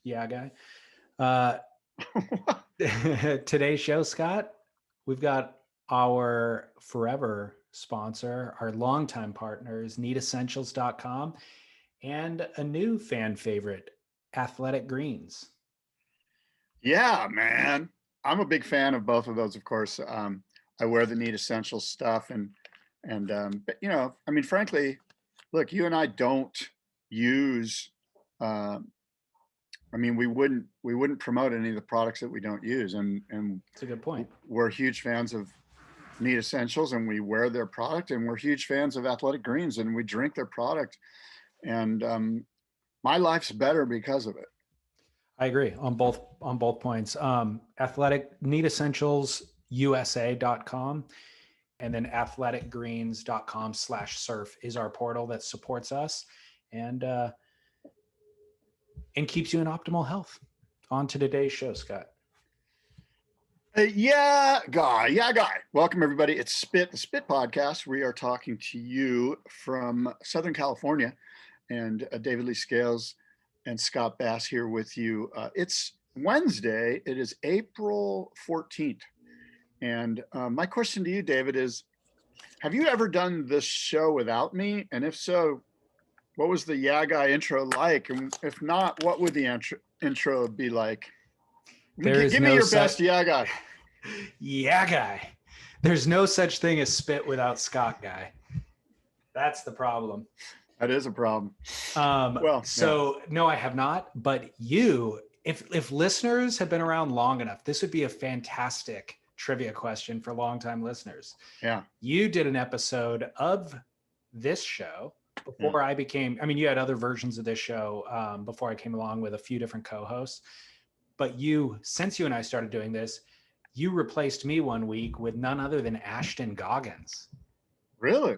Yeah, guy. Uh, today's show, Scott, we've got our forever sponsor, our longtime partners, needessentials.com, and a new fan favorite, Athletic Greens. Yeah, man. I'm a big fan of both of those, of course. I wear the Need Essentials stuff but I mean, frankly, look, you and I don't use um, I mean, we wouldn't promote any of the products that we don't use. And That's a good point. we're huge fans of Need Essentials and we wear their product, and we're huge fans of Athletic Greens and we drink their product. And my life's better because of it. I agree on both points. Athletic Need Essentials USA.com and then athleticgreens.com/surf is our portal that supports us and keeps you in optimal health. On to today's show, Scott. Yeah, guy. Welcome, everybody. It's Spit, the Spit Podcast. We are talking to you from Southern California, and David Lee Scales and Scott Bass here with you. It's Wednesday. It is April 14th. And my question to you, David, is have you ever done this show without me? And if so, what was the Yeah Guy intro like? And if not, what would the intro be like? Give me your best Yeah Guy. Yeah Guy. There's no such thing as spit without Scott Guy. That's the problem. That is a problem. No, I have not. But you, if listeners have been around long enough, this would be a fantastic trivia question for longtime listeners. Yeah. You did an episode of this show before I became, I mean, you had other versions of this show before I came along with a few different co-hosts. But since you and I started doing this, you replaced me one week with none other than Ashton Goggins. Really?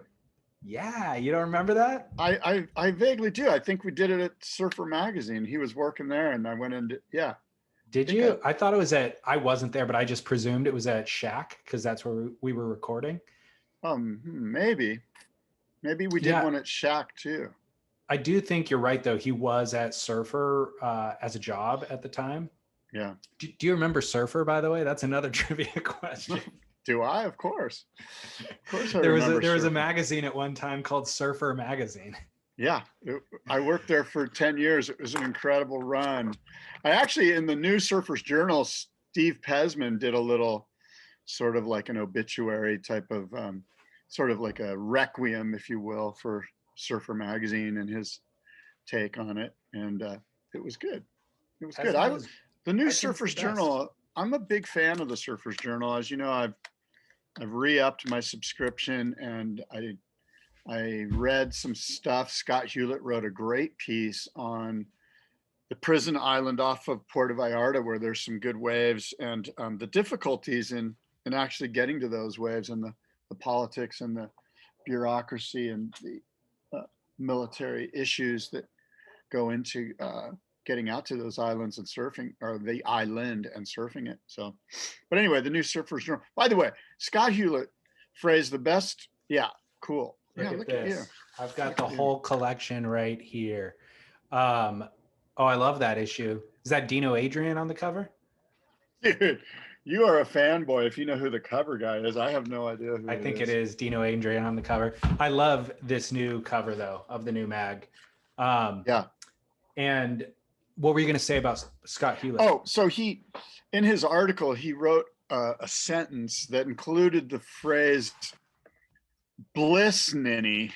Yeah, you don't remember that? I vaguely do. I think we did it at Surfer Magazine. He was working there, and I went into Did you? I thought it was I wasn't there, but I just presumed it was at Shack because that's where we were recording. Maybe we did one at Shack too. I do think you're right, though. He was at Surfer as a job at the time. Yeah. Do you remember Surfer, by the way? That's another trivia question. Do I? Of course. Of course I there remember. There was a magazine at one time called Surfer Magazine. Yeah. I worked there for 10 years. It was an incredible run. I actually, in the New Surfers Journal, Steve Pesman did a little sort of like an obituary type of, sort of like a requiem, if you will, for Surfer Magazine and his take on it. And it was good. It was good. The New Surfers Journal, I'm a big fan of the Surfers Journal. As you know, I've re-upped my subscription, and I read some stuff. Scott Hewlett wrote a great piece on the prison island off of Puerto Vallarta, where there's some good waves, and the difficulties in actually getting to those waves, and the politics and the bureaucracy and the military issues that go into getting out to those islands and surfing, or the island and surfing it. So, but anyway, the New Surfers Journal. By the way, Scott Hewlett phrased the best. Yeah, cool. Look at this. I've got the whole collection right here. I love that issue. Is that Dino Adrian on the cover? Dude, you are a fanboy if you know who the cover guy is. I have no idea who I think it is Dino Adrian on the cover. I love this new cover, though, of the new mag. Yeah. And what were you going to say about Scott Hewlett? Oh, so in his article, he wrote a sentence that included the phrase bliss ninny,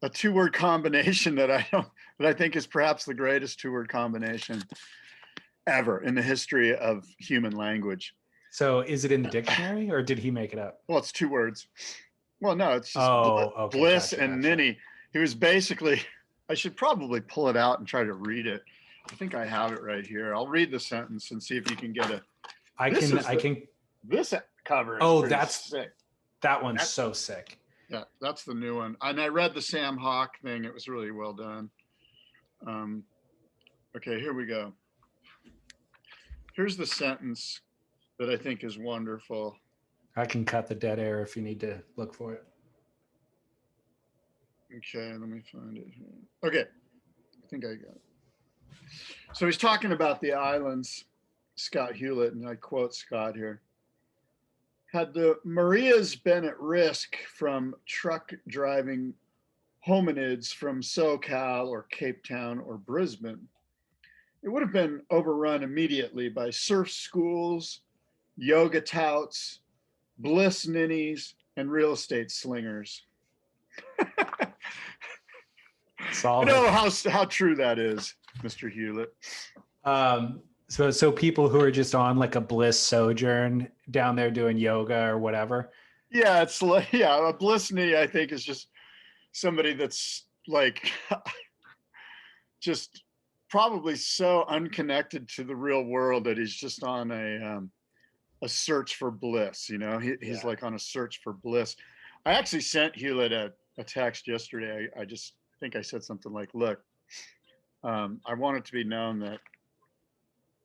a two-word combination that I think is perhaps the greatest two-word combination ever in the history of human language. So is it in the dictionary, or did he make it up? Well, it's two words. Well, no, it's just bliss and ninny. He was basically, I should probably pull it out and try to read it. I think I have it right here. I'll read the sentence and see if you can get it. This cover is that's sick. That one's so sick. Yeah, that's the new one. And I read the Sam Hawk thing. It was really well done. Okay, here we go. Here's the sentence that I think is wonderful. I can cut the dead air if you need to look for it. Okay, let me find it here. Okay, I think I got it. So he's talking about the islands, Scott Hewlett, and I quote Scott here. Had the Marias been at risk from truck driving hominids from SoCal or Cape Town or Brisbane, it would have been overrun immediately by surf schools, yoga touts, bliss ninnies, and real estate slingers. Solid. I know how true that is, Mr. Hewlett. So people who are just on like a bliss sojourn down there doing yoga or whatever. Yeah, it's like, yeah, a bliss ninny, I think, is just somebody that's like just probably so unconnected to the real world that he's just on a search for bliss. You know, he's like on a search for bliss. I actually sent Hewlett a text yesterday. I just think I said something like, look, I want it to be known that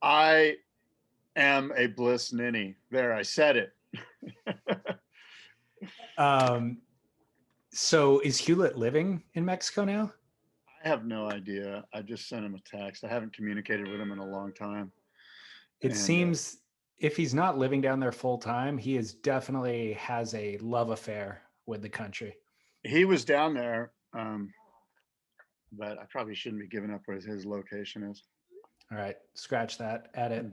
I am a bliss ninny. There, I said it. So is Hewlett living in Mexico now? I have no idea. I just sent him a text. I haven't communicated with him in a long time. It seems if he's not living down there full time, he is definitely has a love affair with the country. He was down there, but I probably shouldn't be giving up what his location is. All right, scratch that, edit.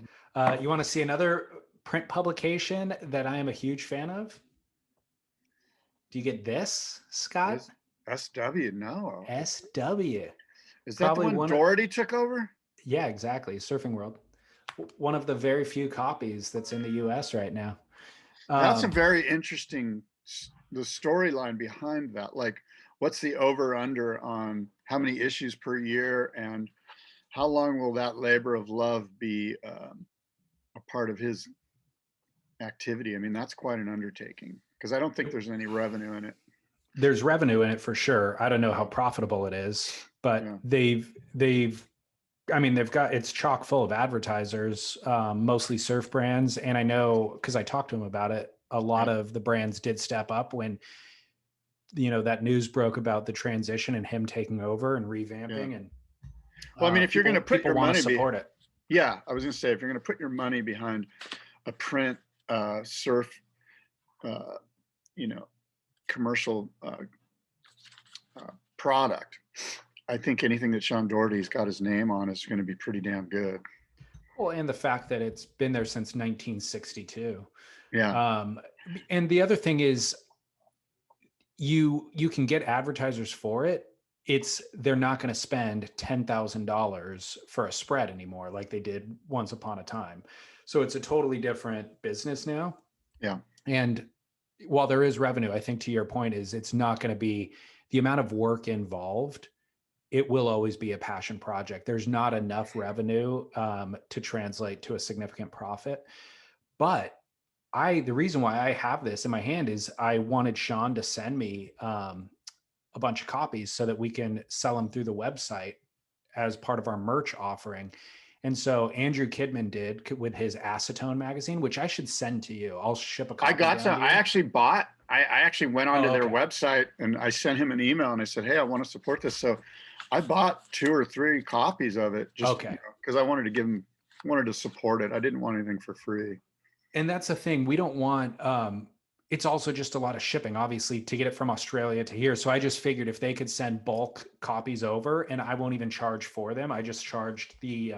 You want to see another print publication that I am a huge fan of? Do you get this, Scott? SW, no. SW. Is that probably the one Doherty took over? Yeah, exactly. Surfing World. One of the very few copies that's in the US right now. That's a very interesting, the storyline behind that. Like, what's the over under on how many issues per year, and how long will that labor of love be a part of his activity? I mean, that's quite an undertaking, because I don't think there's any revenue in it. There's revenue in it for sure. I don't know how profitable it is, but they've got, it's chock full of advertisers, mostly surf brands. And I know, because I talked to him about it, a lot of the brands did step up when, you know, that news broke about the transition and him taking over and revamping. And well, I mean, if you're going to put your money, support it. Yeah, I was going to say, if you're going to put your money behind a print surf, commercial product, I think anything that Sean Doherty's got his name on is going to be pretty damn good. Well, and the fact that it's been there since 1962. Yeah. And the other thing is, you can get advertisers for it. They're not going to spend $10,000 for a spread anymore like they did once upon a time. So it's a totally different business now. Yeah. And while there is revenue, I think to your point is it's not going to be the amount of work involved. It will always be a passion project. There's not enough revenue to translate to a significant profit. But the reason why I have this in my hand is I wanted Sean to send me a bunch of copies so that we can sell them through the website as part of our merch offering. And so Andrew Kidman did with his Acetone magazine, which I should send to you. I'll ship a copy. I got some. I actually went onto their website and I sent him an email and I said, hey, I want to support this. So I bought 2 or 3 copies of it just because I wanted to support it. I didn't want anything for free. And that's the thing. We don't want, it's also just a lot of shipping, obviously, to get it from Australia to here. So I just figured if they could send bulk copies over, and I won't even charge for them. I just charged the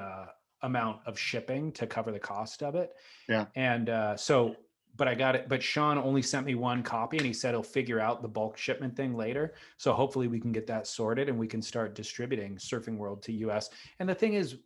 amount of shipping to cover the cost of it. Yeah. And but I got it. But Sean only sent me 1 copy and he said he'll figure out the bulk shipment thing later. So hopefully we can get that sorted and we can start distributing Surfing World to US. And the thing is,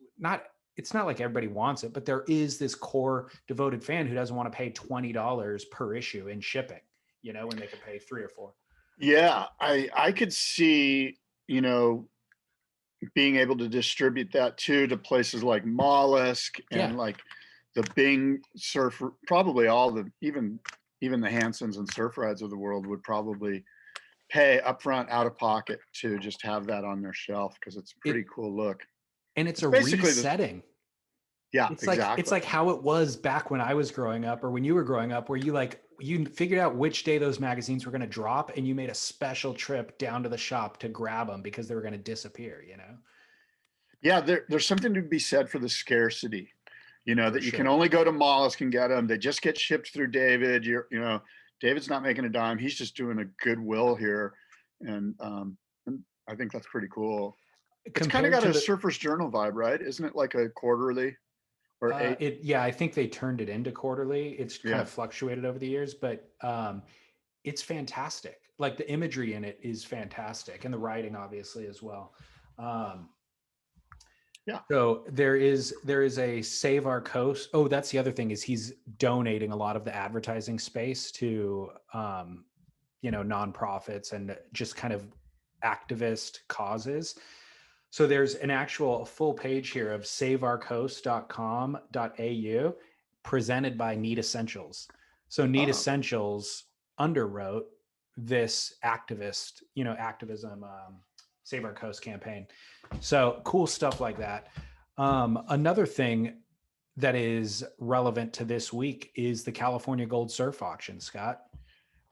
it's not like everybody wants it, but there is this core devoted fan who doesn't want to pay $20 per issue in shipping, you know, when they could pay 3 or 4. Yeah. I could see, being able to distribute that too to places like Mollusk and like the Bing Surf, probably all the, even the Hansons and Surf Rides of the world would probably pay upfront out of pocket to just have that on their shelf, because it's a pretty cool look. And it's a resetting. It's it's like how it was back when I was growing up, or when you were growing up, where you figured out which day those magazines were going to drop and you made a special trip down to the shop to grab them because they were going to disappear, Yeah, there's something to be said for the scarcity, that you can sure. only go to Mollusk and get them. They just get shipped through David. David's not making a dime. He's just doing a goodwill here. And I think that's pretty cool. It's kind of Compared got to a the Surfer's Journal vibe, right? Isn't it like a quarterly or eight? yeah, I think they turned it into quarterly. It's kind Yeah. of fluctuated over the years, but it's fantastic. Like the imagery in it is fantastic, and the writing obviously as well. Um, Yeah. so there is a Save Our Coast. Oh, that's the other thing, is he's donating a lot of the advertising space to nonprofits and just kind of activist causes. So there's an actual full page here of saveourcoast.com.au presented by Need Essentials. So Need Oh, Essentials underwrote this activism, Save Our Coast campaign. So cool stuff like that. Another thing that is relevant to this week is the California Gold Surf Auction, Scott.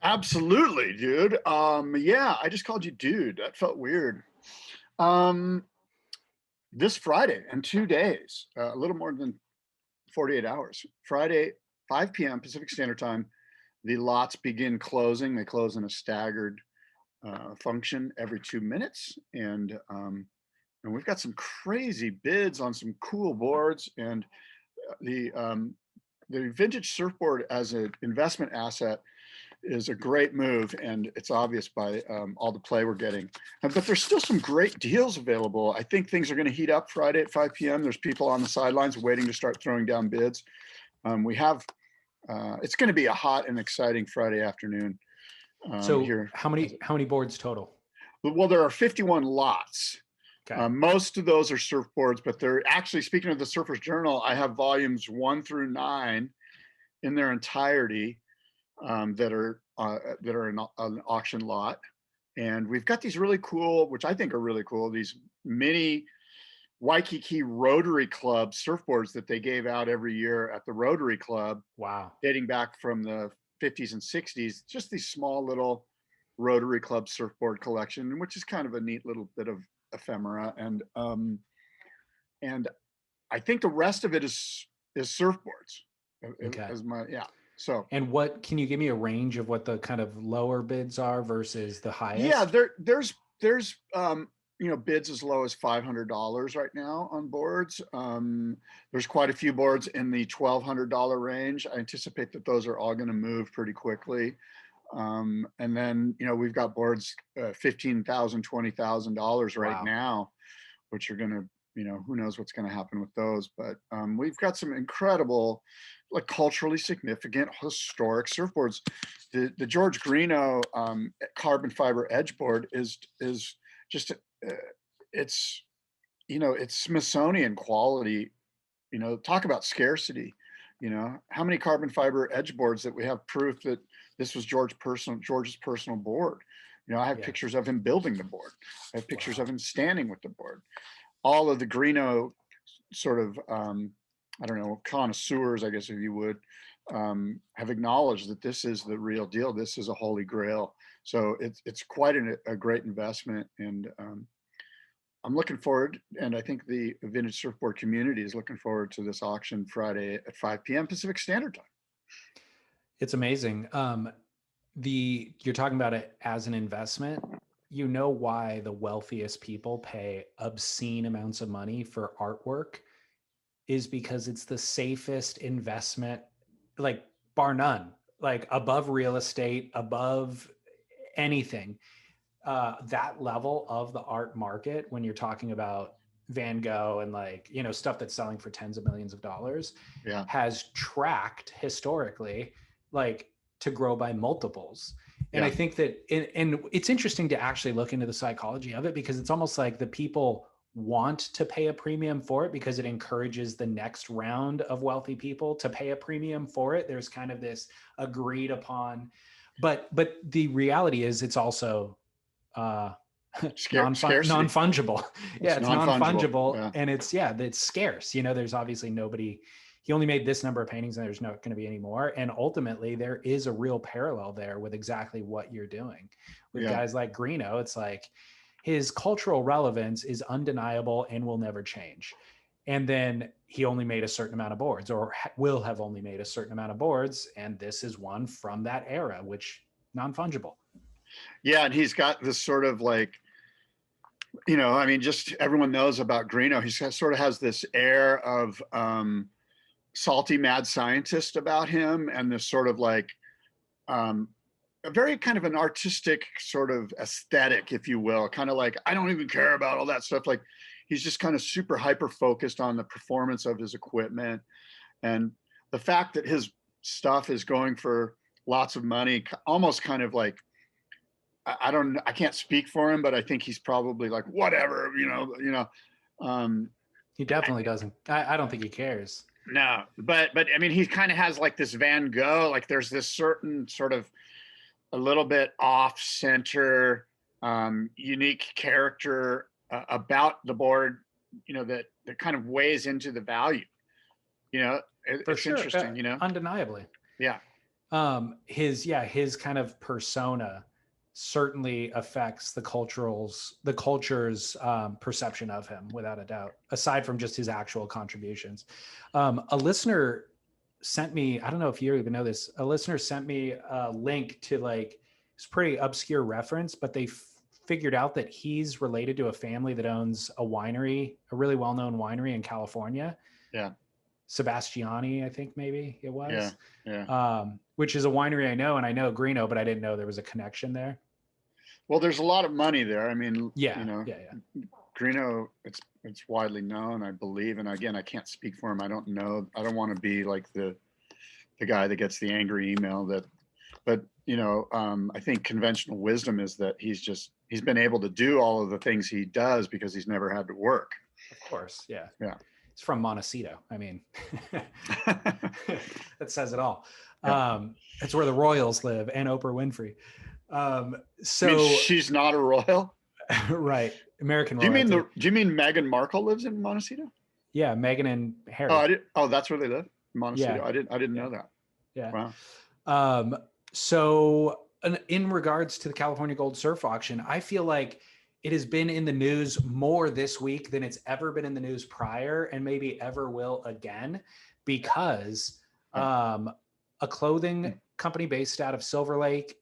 absolutely, dude. Yeah, I just called you dude. That felt weird. This Friday in 2 days, a little more than 48 hours. Friday, 5 p.m. Pacific Standard Time, the lots begin closing. They close in a staggered function every 2 minutes, and we've got some crazy bids on some cool boards. And the vintage surfboard as an investment asset is a great move, and it's obvious by all the play we're getting. But there's still some great deals available. I think things are going to heat up Friday at 5 p.m. There's people on the sidelines waiting to start throwing down bids. It's going to be a hot and exciting Friday afternoon So here. how many boards total? Well, there are 51 lots. Okay. Most of those are surfboards, but they're actually, speaking of the Surfer's Journal, I have volumes 1 through 9 in their entirety that are in an auction lot. And we've got these really cool, which I think are really cool, these mini Waikiki Rotary Club surfboards that they gave out every year at the Rotary Club. Wow. Dating back from the 50s and 60s, just these small little Rotary Club surfboard collection, which is kind of a neat little bit of ephemera. And I think the rest of it is surfboards. Okay. So, and what can you give me a range of what the kind of lower bids are versus the highest? yeah, there's bids as low as $500 right now on boards. There's quite a few boards in the $1,200 range. I anticipate that those are all going to move pretty quickly. And then we've got boards $15,000, $20,000 right now, which are going to, who knows what's going to happen with those. But we've got some incredible, like culturally significant historic surfboards. The George Greeno carbon fiber edge board is just it's Smithsonian quality. Talk about scarcity. How many carbon fiber edge boards that we have proof that this was George's personal board. I have pictures of him building the board. I have pictures of him standing with the board. All of the Greeno sort of I don't know, connoisseurs, I guess, if you would, have acknowledged that this is the real deal. This is a holy grail. So it's quite a great investment, and I'm looking forward, and I think the vintage surfboard community is looking forward to this auction Friday at 5 p.m. Pacific Standard Time. It's amazing. You're talking about it as an investment. You know why the wealthiest people pay obscene amounts of money for artwork is because it's the safest investment, like bar none, like above real estate, above anything. That level of the art market, when you're talking about Van Gogh and stuff that's selling for tens of millions of dollars, has tracked historically to grow by multiples. And I think that, and it's interesting to actually look into the psychology of it, because it's almost like the people want to pay a premium for it because it encourages the next round of wealthy people to pay a premium for it. There's kind of this agreed upon, but the reality is it's also non-fungible. It's non-fungible. And it's scarce. There's obviously nobody. He only made this number of paintings and there's not going to be any more. And ultimately there is a real parallel there with exactly what you're doing with guys like Greeno. It's like, his cultural relevance is undeniable and will never change. And then he only made a certain amount of boards, or will have only made a certain amount of boards. And this is one from that era, which non-fungible. Yeah. And he's got this sort of like, you know, I mean, just everyone knows about Greeno. He sort of has this air of salty mad scientist about him, and this sort of like a very kind of an artistic sort of aesthetic, if you will, kind of like, I don't even care about all that stuff. Like he's just kind of super hyper focused on the performance of his equipment. And the fact that his stuff is going for lots of money, almost kind of like, I can't speak for him, but I think he's probably like, whatever, He definitely doesn't. I don't think he cares. No, but I mean, he kind of has like this Van Gogh, like there's this certain sort of a little bit off center, unique character about the board, that kind of weighs into the value. It's sure. interesting, Undeniably. Yeah. His kind of persona certainly affects the culture's perception of him, without a doubt, aside from just his actual contributions. A listener sent me, I don't know if you even know this, a listener sent me a link to like, it's pretty obscure reference, but they figured out that he's related to a family that owns a winery, a really well-known winery in California. Yeah. Sebastiani, I think maybe it was. Yeah. Which is a winery I know, and I know Greeno, but I didn't know there was a connection there. Well, there's a lot of money there. I mean, yeah. Greeno, it's widely known, I believe. And again, I can't speak for him. I don't know. I don't want to be like the guy that gets the angry email but I think conventional wisdom is that he's been able to do all of the things he does because he's never had to work. Of course. Yeah. Yeah. It's from Montecito. I mean, that says it all. Yeah. It's where the Royals live, and Oprah Winfrey. So I mean, she's not a royal, right? American. Do you mean Meghan Markle lives in Montecito? Yeah, Meghan and Harry. Oh, that's where they live, Montecito. Yeah. I didn't know that. Yeah. Wow. So in regards to the California Gold Surf Auction, I feel like it has been in the news more this week than it's ever been in the news prior, and maybe ever will again, because a clothing company based out of Silver Lake,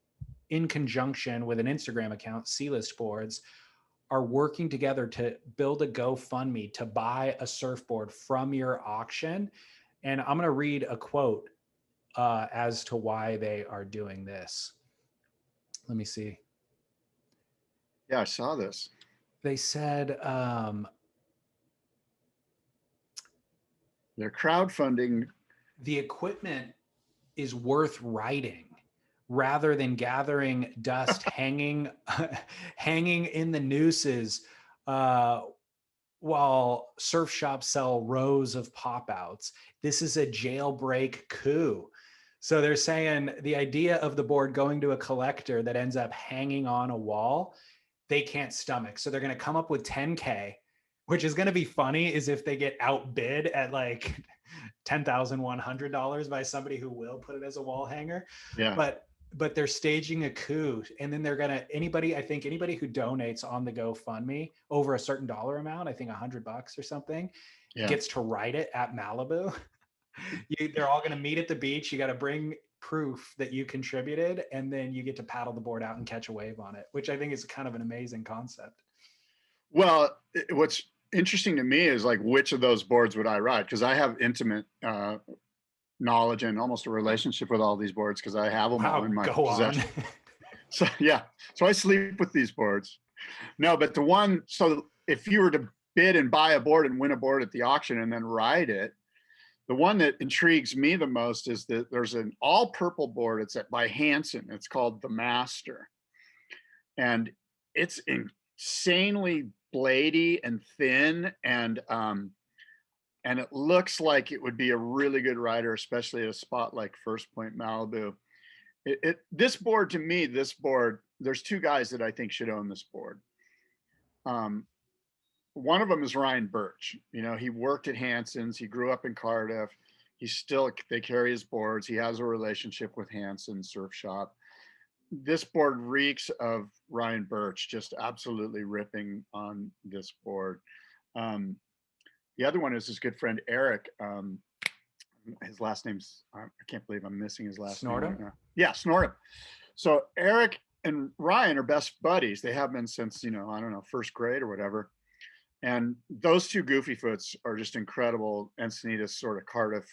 in conjunction with an Instagram account, C-List Boards, are working together to build a GoFundMe to buy a surfboard from your auction. And I'm going to read a quote as to why they are doing this. Let me see. Yeah, I saw this. They said they're crowdfunding. The equipment is worth riding rather than gathering dust hanging in the nooses while surf shops sell rows of pop-outs. This is a jailbreak coup. So they're saying the idea of the board going to a collector that ends up hanging on a wall, they can't stomach. So they're going to come up with $10K, which is going to be funny is if they get outbid at like $10,100 by somebody who will put it as a wall hanger. Yeah. But they're staging a coup, and then they're going to, anybody who donates on the GoFundMe over a certain dollar amount, I think $100 or something, gets to ride it at Malibu. They're all going to meet at the beach. You got to bring proof that you contributed, and then you get to paddle the board out and catch a wave on it, which I think is kind of an amazing concept. Well, what's interesting to me is like, which of those boards would I ride? Because I have intimate knowledge and almost a relationship with all these boards because I have them all in my possession. So I sleep with these boards. No, but so if you were to bid and buy a board and win a board at the auction and then ride it, the one that intrigues me the most is that there's an all purple board. It's by Hansen. It's called the Master. And it's insanely blady and thin, and it looks like it would be a really good rider, especially at a spot like First Point Malibu. This board, there's two guys that I think should own this board. One of them is Ryan Birch. He worked at Hansen's. He grew up in Cardiff. They carry his boards. He has a relationship with Hansen Surf Shop. this board reeks of Ryan Birch, just absolutely ripping on this board. The other one is his good friend Eric. His last name's, I can't believe I'm missing his last name right now. Yeah, Snorham. So Eric and Ryan are best buddies. They have been since, I don't know, first grade or whatever. And those two goofy foots are just incredible Encinitas, sort of Cardiff.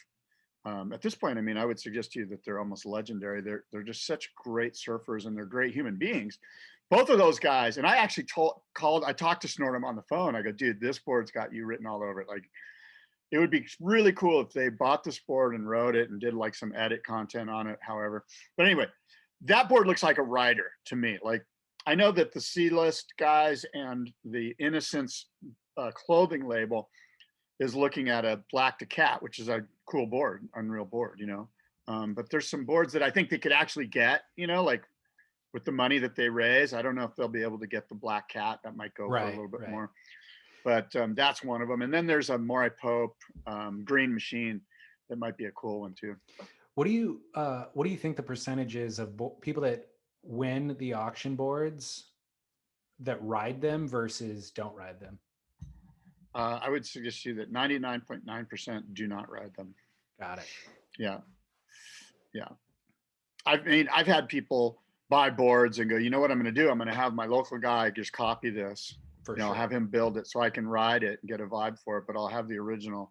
At this point, I mean, I would suggest to you that they're almost legendary. They're just such great surfers, and they're great human beings. Both of those guys, and I actually I talked to Snorham on the phone. I go, dude, this board's got you written all over it. Like, it would be really cool if they bought this board and wrote it and did like some edit content on it, however. But anyway, that board looks like a rider to me. Like, I know that the C-list guys and the Innocence clothing label is looking at a Black to Cat, which is a cool board, unreal board, but there's some boards that I think they could actually get, like with the money that they raise. I don't know if they'll be able to get the Black Cat. That might go for a little bit more, but that's one of them. And then there's a Moray Pope Green Machine that might be a cool one too. What do you think the percentage is of people that win the auction boards that ride them versus don't ride them? I would suggest to you that 99.9% do not ride them. Got it. Yeah. I've had people buy boards and go, you know what I'm going to do? I'm going to have my local guy just copy this. Sure. Have him build it so I can ride it and get a vibe for it, but I'll have the original,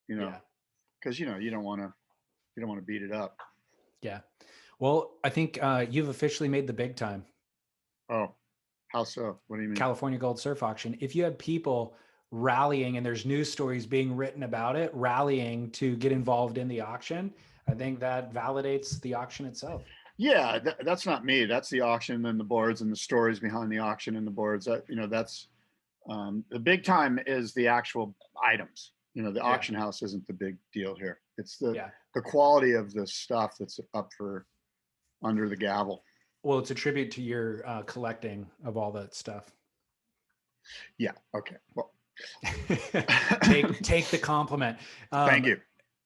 because you don't want to beat it up. Yeah. Well, I think you've officially made the big time. Oh, how so? What do you mean? California Gold Surf Auction. If you have people rallying, and there's news stories being written about it, rallying to get involved in the auction, I think that validates the auction itself. Yeah, that's not me. That's the auction and the boards and the stories behind the auction and the boards. That's the big time is the actual items. The auction house isn't the big deal here. It's the quality of the stuff that's up for under the gavel. Well, it's a tribute to your collecting of all that stuff. Yeah. Okay. Well, take the compliment. Thank you.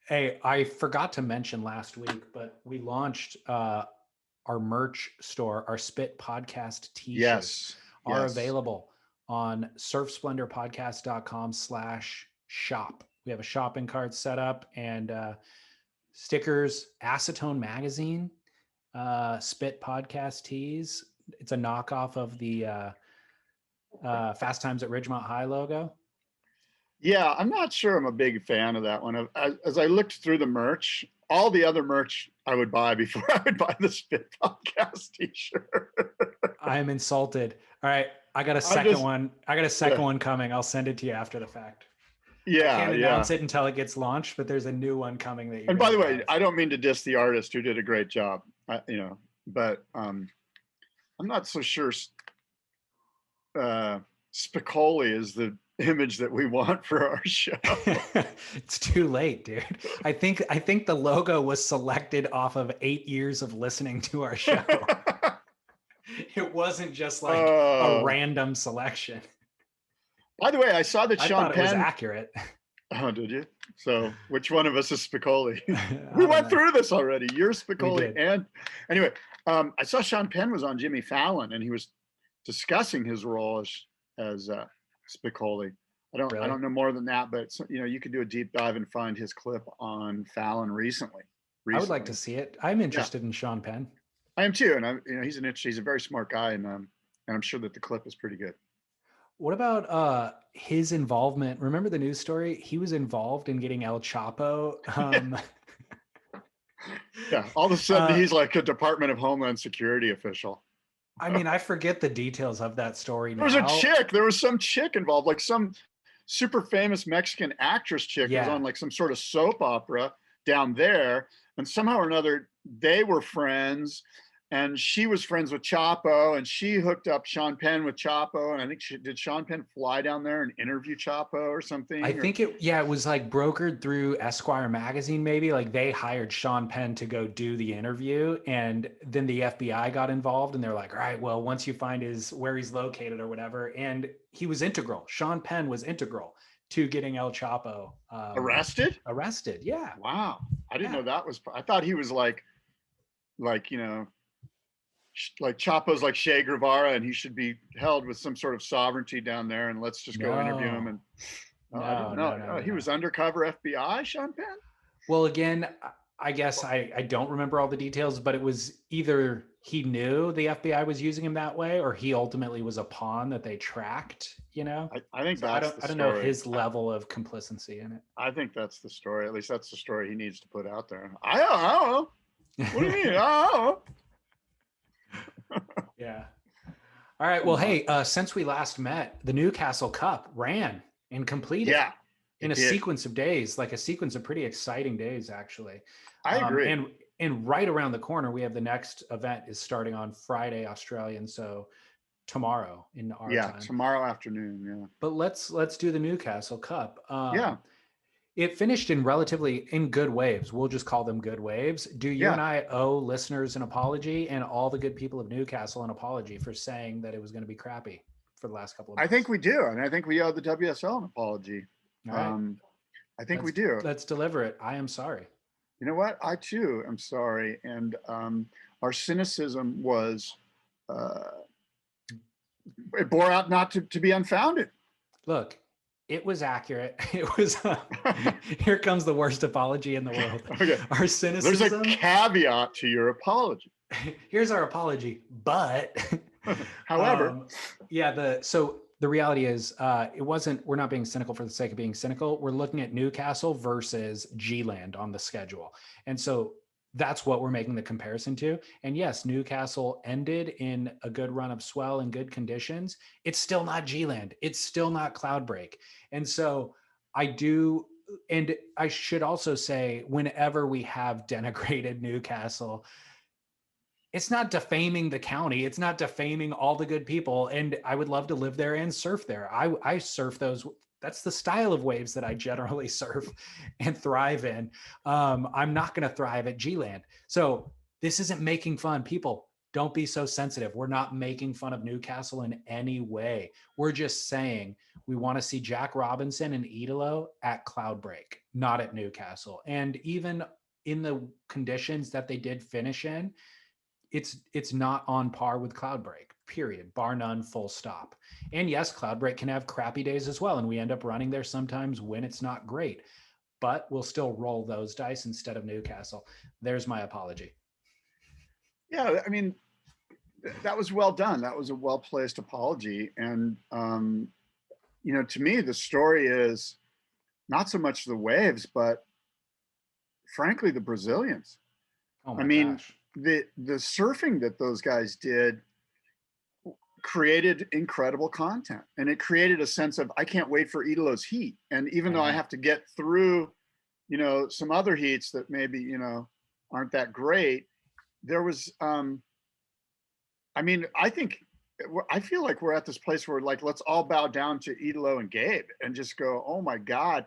Hey, I forgot to mention last week, but we launched our merch store. Our Spit Podcast t-shirts are available on surfsplendorpodcast.com/shop. We have a shopping cart set up, and stickers, Acetone Magazine, Spit Podcast tees. It's a knockoff of the Fast Times at Ridgemont High logo. Yeah, I'm not sure I'm a big fan of that one. As I looked through the merch, all the other merch I would buy before I would buy the Spit Podcast t-shirt. I'm insulted. All right, I got a second one. I got a second one coming. I'll send it to you after the fact. Yeah, I can't announce it until it gets launched, but there's a new one coming that you. And by the way, I don't mean to diss the artist who did a great job, but I'm not so sure Spicoli is the image that we want for our show. It's too late, dude. I think the logo was selected off of 8 years of listening to our show. It wasn't just like a random selection. By the way, I saw that Sean Penn was accurate. Oh, did you? So which one of us is Spicoli? We went through this already. You're Spicoli. And anyway, I saw Sean Penn was on Jimmy Fallon, and he was discussing his role as Spicoli. I don't know more than that, but you could do a deep dive and find his clip on Fallon recently. I would like to see it. I'm interested in Sean Penn. I am too, and he's a very smart guy, and I'm sure that the clip is pretty good. What about his involvement? Remember the news story? He was involved in getting El Chapo. Yeah, all of a sudden he's like a Department of Homeland Security official. I mean, I forget the details of that story now. There was some chick involved, like some super famous Mexican actress chick who was on like some sort of soap opera down there. And somehow or another, they were friends. And she was friends with Chapo, and she hooked up Sean Penn with Chapo. And I think did Sean Penn fly down there and interview Chapo or something? I think it was like brokered through Esquire magazine, maybe. Like they hired Sean Penn to go do the interview, and then the FBI got involved, and they're like, all right, well, once you find where he's located or whatever. And he was integral. Sean Penn was integral to getting El Chapo arrested. Yeah. Wow. I didn't know that was. I thought he was like like Chapo's like Che Guevara, and he should be held with some sort of sovereignty down there. And let's just go interview him. And I didn't know. He was undercover FBI, Sean Penn. Well, again, I guess I don't remember all the details, but it was either he knew the FBI was using him that way, or he ultimately was a pawn that they tracked. You know, I think so that's I don't know his level of complicity in it. I think that's the story. At least that's the story he needs to put out there. I don't know. What do you mean? I don't know. Yeah. All right. Well, hey, since we last met, the Newcastle Cup ran and completed. Yeah. In a sequence of days, like a sequence of pretty exciting days, actually. I agree. And right around the corner, we have the next event is starting on Friday, Australian. So tomorrow in our time. Tomorrow afternoon. Yeah. But let's do the Newcastle Cup. Yeah. It finished in good waves. We'll just call them good waves. Do you and I owe listeners an apology and all the good people of Newcastle an apology for saying that it was going to be crappy for the last couple of months? I think we do. And I think we owe the WSL an apology. Right. I think we do. Let's deliver it. I am sorry. You know what? I too am sorry. And our cynicism was, it bore out not to be unfounded. Look, it was accurate. It was, here comes the worst apology in the world. Okay. Our cynicism. There's a caveat to your apology. Here's our apology, but. However. So the reality is we're not being cynical for the sake of being cynical. We're looking at Newcastle versus G-Land on the schedule. And so that's what we're making the comparison to. And yes, Newcastle ended in a good run of swell and good conditions. It's still not G-Land. It's still not Cloudbreak. And so I should also say, whenever we have denigrated Newcastle, it's not defaming the county. It's not defaming all the good people. And I would love to live there and surf there. I surf those. That's the style of waves that I generally surf and thrive in. I'm not going to thrive at G-Land. So this isn't making fun. People, don't be so sensitive. We're not making fun of Newcastle in any way. We're just saying we want to see Jack Robinson and Italo at Cloudbreak, not at Newcastle. And even in the conditions that they did finish in, it's not on par with Cloudbreak, period, bar none, full stop. And yes, Cloudbreak can have crappy days as well. And we end up running there sometimes when it's not great, but we'll still roll those dice instead of Newcastle. There's my apology. Yeah, I mean, that was well done. That was a well-placed apology. And, to me, the story is not so much the waves, but frankly, the Brazilians. Oh my gosh. The surfing that those guys did created incredible content, and it created a sense of, I can't wait for Italo's heat. And even though I have to get through, some other heats that maybe, aren't that great, there was, I feel like we're at this place where let's all bow down to Italo and Gabe and just go, oh my God,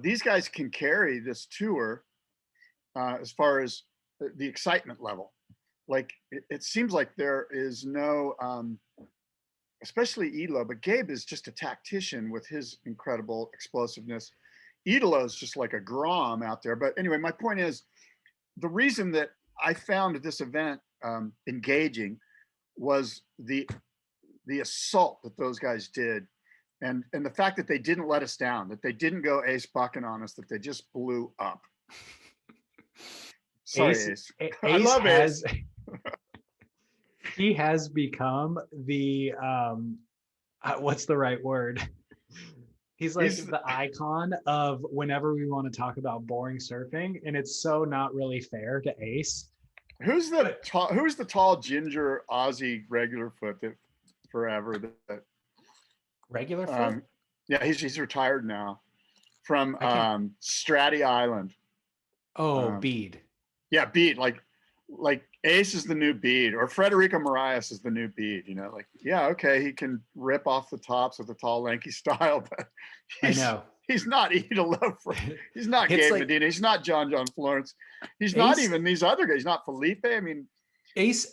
these guys can carry this tour as far as the excitement level. It seems like there is no, especially Italo, but Gabe is just a tactician with his incredible explosiveness. Italo is just like a Grom out there. But anyway, my point is, the reason that I found this event engaging was the assault that those guys did, and the fact that they didn't let us down, that they didn't go ace bucking on us, that they just blew up. Sorry, Ace. I love Ace. He has become the what's the right word? He's the icon of whenever we want to talk about boring surfing, and it's so not really fair to Ace. Who's the tall ginger Aussie regular foot that forever that regular foot? Yeah, he's retired now from Stratty Island. Oh, Bede. Yeah, Bede, like Ace is the new Bede, or Frederico Moraes is the new Bede. Okay, he can rip off the tops with a tall, lanky style, but he's not Italo. He's not Gabe Medina. He's not John Florence. He's not even these other guys. He's not Felipe. I mean, Ace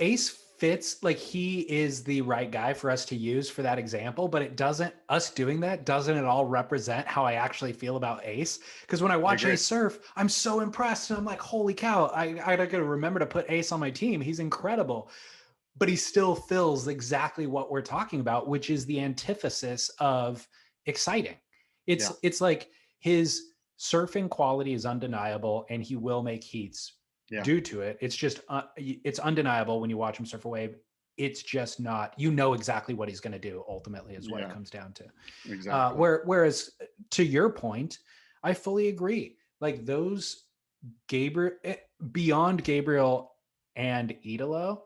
fits, he is the right guy for us to use for that example, but us doing that doesn't at all represent how I actually feel about Ace. Because when I watch Ace surf, I'm so impressed, and I'm like, holy cow, I gotta remember to put Ace on my team. He's incredible. but he still fills exactly what we're talking about, which is the antithesis of exciting. It's like his surfing quality is undeniable, and he will make heats due to it. It's just it's undeniable when you watch him surf a wave. It's just not, you know exactly what he's going to do ultimately is what it comes down to. Exactly. Whereas to your point, I fully agree. Like those Gabriel, beyond Gabriel and Italo,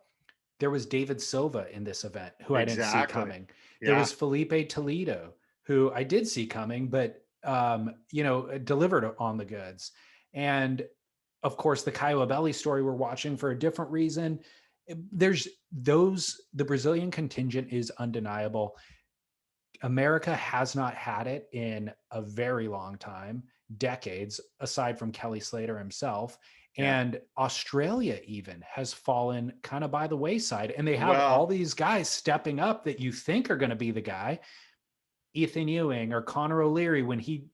there was David Silva in this event who I didn't see coming. There was Felipe Toledo who I did see coming, but delivered on the goods. And of course, the Caio Abelli story we're watching for a different reason. There's the Brazilian contingent is undeniable. America has not had it in a very long time, decades, aside from Kelly Slater himself. And Australia even has fallen kind of by the wayside. And they have all these guys stepping up that you think are going to be the guy. Ethan Ewing or Connor O'Leary when he,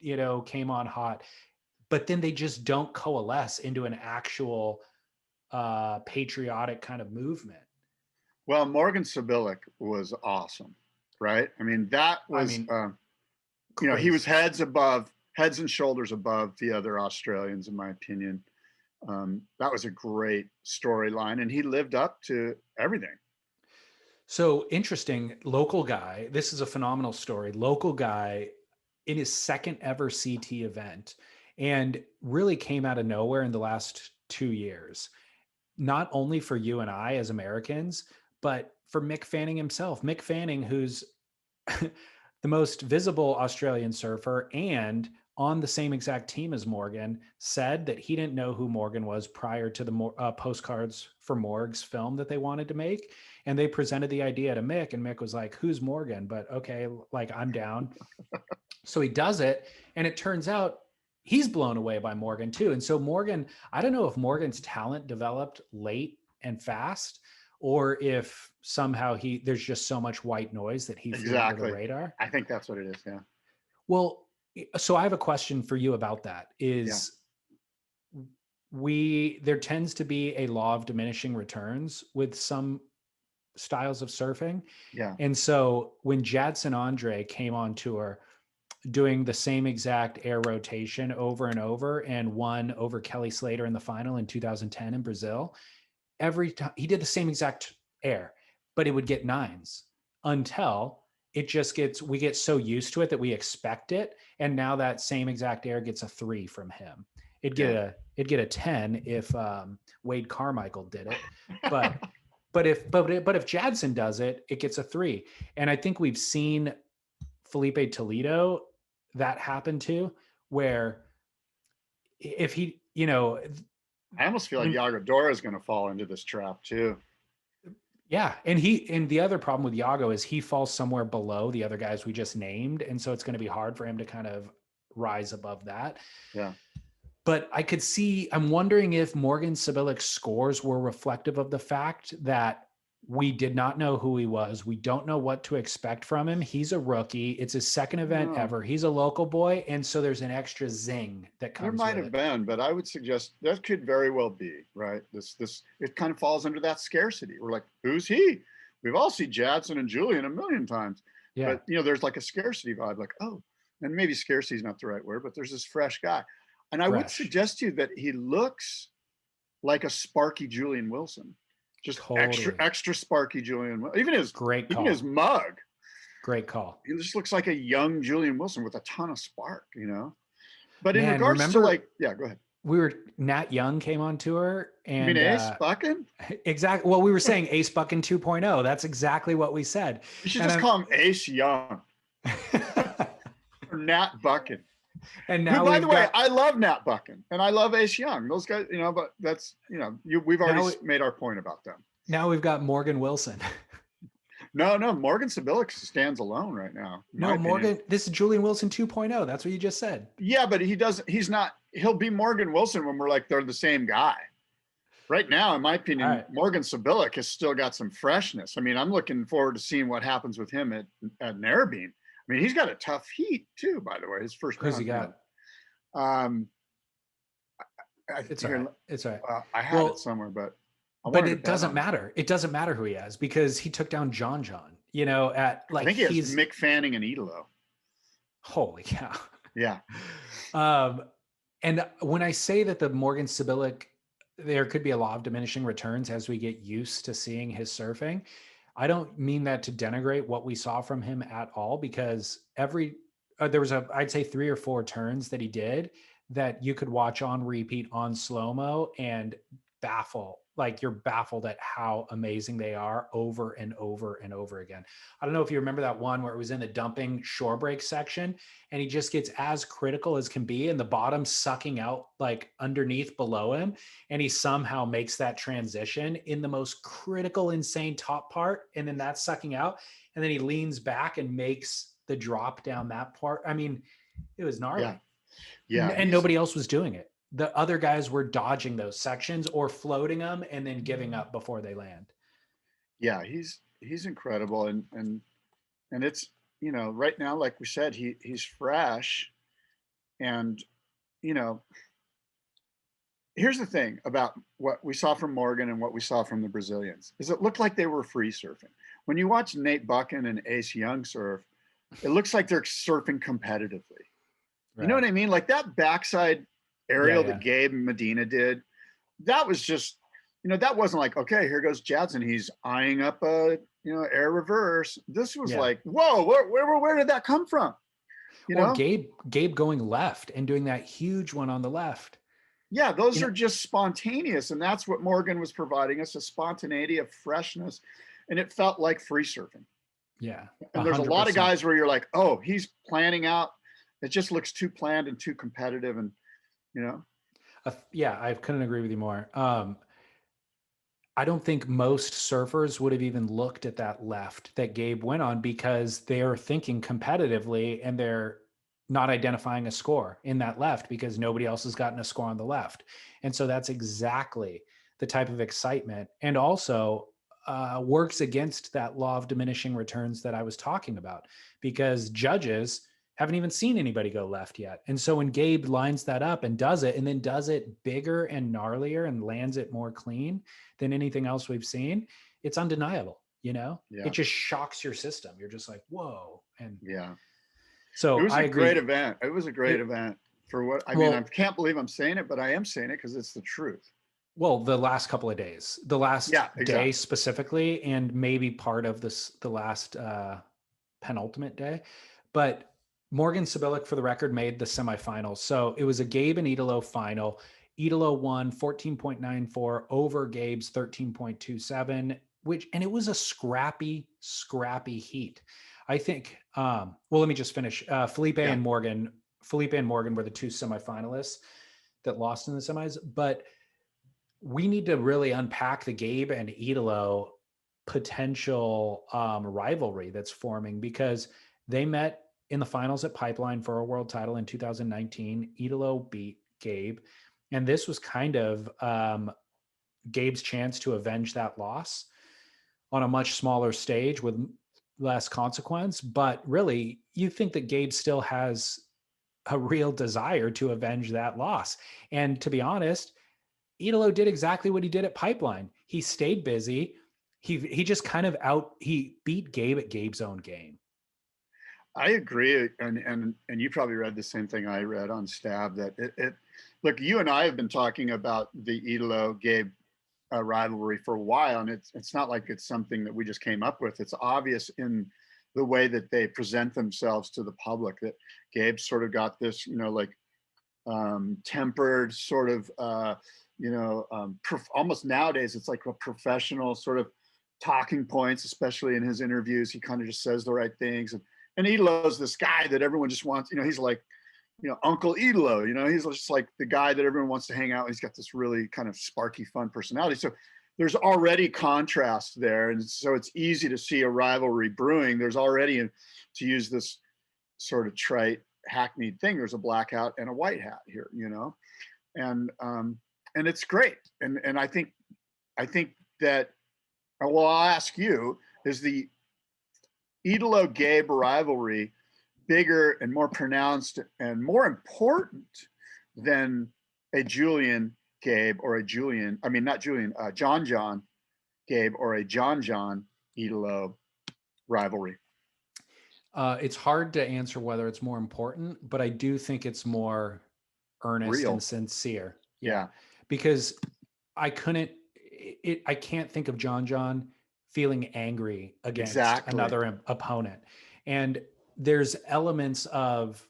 came on hot. But then they just don't coalesce into an actual patriotic kind of movement. Well, Morgan Sibilic was awesome, right? I mean, that was, he was heads and shoulders above the other Australians, in my opinion. That was a great storyline, and he lived up to everything. So interesting, local guy. This is a phenomenal story. Local guy in his second ever CT event, and really came out of nowhere in the last 2 years. Not only for you and I as Americans, but for Mick Fanning himself. Mick Fanning, who's the most visible Australian surfer and on the same exact team as Morgan, said that he didn't know who Morgan was prior to the Postcards for Morgs film that they wanted to make. And they presented the idea to Mick, and Mick was like, who's Morgan? But okay, like, I'm down. So he does it, and it turns out he's blown away by Morgan too. And so Morgan, I don't know if Morgan's talent developed late and fast, or if somehow there's just so much white noise that he flew under the radar. I think that's what it is. Yeah. Well, so I have a question for you about that. There tends to be a law of diminishing returns with some styles of surfing. Yeah. And so when Jadson Andre came on tour doing the same exact air rotation over and over and won over Kelly Slater in the final in 2010 in Brazil, every time he did the same exact air, but it would get nines until we get so used to it that we expect it. And now that same exact air gets a 3 from him. It'd get a 10 if Wade Carmichael did it. But if Jadson does it, it gets a 3. And I think we've seen Felipe Toledo that happen to, where if he, I almost feel like Yago Dora is going to fall into this trap too. Yeah. And the other problem with Yago is he falls somewhere below the other guys we just named. And so it's going to be hard for him to kind of rise above that. Yeah. But I'm wondering if Morgan Sibilic's scores were reflective of the fact that we did not know who he was. We don't know what to expect from him. He's a rookie. It's his second event ever. He's a local boy. And so there's an extra zing that comes with it. There might have been, but I would suggest that could very well be, right? It kind of falls under that scarcity. We're like, who's he? We've all seen Jadson and Julian a million times. Yeah. But, there's like a scarcity vibe, like, oh, and maybe scarcity is not the right word, but there's this fresh guy. And I would suggest to you that he looks like a sparky Julian Wilson. Just extra sparky Julian. Even his mug. Great call. He just looks like a young Julian Wilson with a ton of spark, But in regards to go ahead. Nat Young came on tour, and you mean Ace Buckin? Exactly. Well, we were saying Ace Buckin 2.0. That's exactly what we said. You should call him Ace Young or Nat Buckin. And now, by the way, I love Nat Buckin and I love Ace Young. Those guys, but that's, we've already made our point about them. Now we've got Morgan Wilson. No, Morgan Sibilic stands alone right now. No, Morgan, this is Julian Wilson 2.0. That's what you just said. Yeah, but he'll be Morgan Wilson when we're like, they're the same guy. Right now, in my opinion, Morgan Sibilic has still got some freshness. I mean, I'm looking forward to seeing what happens with him at Narrabeen. I mean, he's got a tough heat too, by the way. His first round. Who's he got? It's all right. It's all right. I had it somewhere, but But it doesn't matter. It doesn't matter who he has because he took down John, you know, at like, I think he has Mick Fanning and Italo. Holy cow. Yeah. And when I say that the Morgan Sibilic, there could be a law of diminishing returns as we get used to seeing his surfing, I don't mean that to denigrate what we saw from him at all, because there was I'd say 3 or 4 turns that he did that you could watch on repeat on slow-mo and you're baffled at how amazing they are over and over and over again. I don't know if you remember that one where it was in the dumping shore break section and he just gets as critical as can be and the bottom sucking out like underneath below him. And he somehow makes that transition in the most critical, insane top part. And then that's sucking out. And then he leans back and makes the drop down that part. I mean, it was gnarly. Yeah. And nobody else was doing it. The other guys were dodging those sections or floating them and then giving up before they land. Yeah, he's incredible. And it's, you know, right now, like we said, he's fresh. And, you know, here's the thing about what we saw from Morgan and what we saw from the Brazilians is it looked like they were free surfing. When you watch Nate Buchan and Ace Young surf, it looks like they're surfing competitively. Right. You know what I mean? Like that backside aerial that Gabe Medina did, that was just, you know, that wasn't like, okay, here goes Jadson. He's eyeing up a, you know, air reverse. This was like, whoa, where did that come from? You know, Gabe going left and doing that huge one on the left. Yeah, those are just spontaneous. And that's what Morgan was providing us, a spontaneity of freshness. And it felt like free surfing. Yeah. 100%. And there's a lot of guys where you're like, oh, he's planning out. It just looks too planned and too competitive. And, you know, I couldn't agree with you more. I don't think most surfers would have even looked at that left that Gabe went on because they're thinking competitively and they're not identifying a score in that left because nobody else has gotten a score on the left. And so that's exactly the type of excitement and also works against that law of diminishing returns that I was talking about because judges haven't even seen anybody go left yet. And so when Gabe lines that up and does it, and then does it bigger and gnarlier and lands it more clean than anything else we've seen, it's undeniable, you know? It just shocks your system. You're just like, whoa. And so it was a great event. It was a great event for what, I mean, I can't believe I'm saying it, but I am saying it because it's the truth. Well, the last couple of days, the last day specifically, and maybe part of the last penultimate day, but Morgan Sibilic, for the record, made the semifinals. So it was a Gabe and Italo final. Italo won 14.94 over Gabe's 13.27, and it was a scrappy heat. I think, well, let me just finish. Felipe and Morgan were the 2 semifinalists that lost in the semis, but we need to really unpack the Gabe and Italo potential rivalry that's forming because they met in the finals at Pipeline for a world title in 2019. Italo beat Gabe. And this was kind of Gabe's chance to avenge that loss on a much smaller stage with less consequence. But really, you think that Gabe still has a real desire to avenge that loss. And to be honest, Italo did exactly what he did at Pipeline. He stayed busy. He just kind of he beat Gabe at Gabe's own game. I agree, and you probably read the same thing I read on Stab that it look, you and I have been talking about the Italo Gabe rivalry for a while, and it's not like it's something that we just came up with. It's obvious in the way that they present themselves to the public that Gabe sort of got this, you know, like tempered sort of, almost nowadays it's like a professional sort of talking points, especially in his interviews. He kind of just says the right things. And Italo's this guy that everyone just wants, you know, he's like, you know, Uncle Italo, you know, he's just like the guy that everyone wants to hang out with. He's got this really kind of sparky, fun personality. So there's already contrast there. And so it's easy to see a rivalry brewing. There's already, to use this sort of trite, hackneyed thing, there's a black hat and a white hat here, you know, and it's great. And I think that, well, I'll ask you, is the Italo Gabe rivalry bigger and more pronounced and more important than a Julian Gabe or a Julian, I mean, not Julian, John Gabe or a John Italo rivalry? It's hard to answer whether it's more important, but I do think it's more earnest Real. and sincere. Yeah. Because I can't think of John feeling angry against Exactly. another opponent. And there's elements of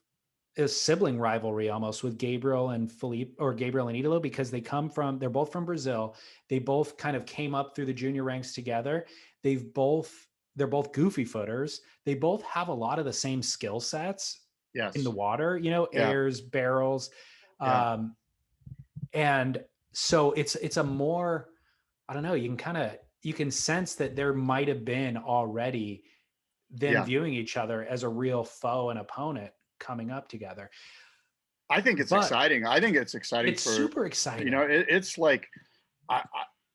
a sibling rivalry almost with Gabriel and Philippe, or Gabriel and Italo, because they're both from Brazil. They both kind of came up through the junior ranks together. They're both goofy footers. They both have a lot of the same skill sets in the water, airs, barrels. Yeah. And so it's a more, I don't know, you can sense that there might've been already them viewing each other as a real foe and opponent coming up together. I think it's exciting. I think it's exciting. It's super exciting. It's like,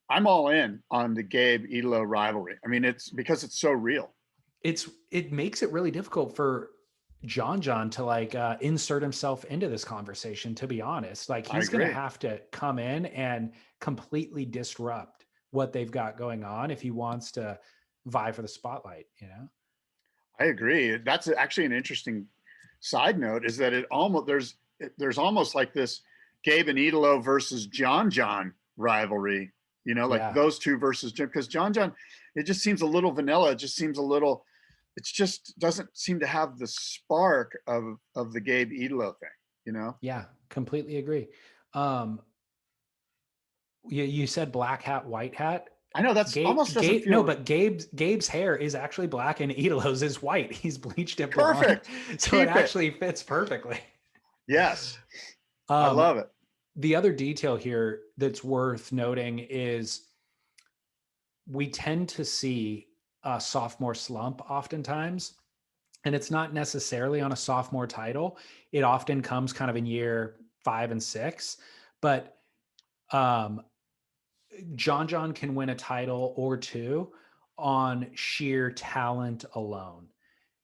I'm all in on the Gabe Italo rivalry. I mean, it's because it's so real. It makes it really difficult for John to insert himself into this conversation, to be honest. Like, he's going to have to come in and completely disrupt what they've got going on if he wants to vie for the spotlight, I agree. That's actually an interesting side note, is that there's almost like this Gabe and Italo versus John rivalry, those two versus Jim, because John, it just seems a little vanilla. It just seems it just doesn't seem to have the spark of the Gabe Italo thing, Yeah, completely agree. You said black hat, white hat. I know that's almost doesn't feel. No, but Gabe's hair is actually black and Italo's is white. He's bleached it blonde. Perfect. So it actually fits perfectly. Yes. I love it. The other detail here that's worth noting is we tend to see a sophomore slump oftentimes, and it's not necessarily on a sophomore title. It often comes kind of in year 5 and 6, but John can win a title or two on sheer talent alone.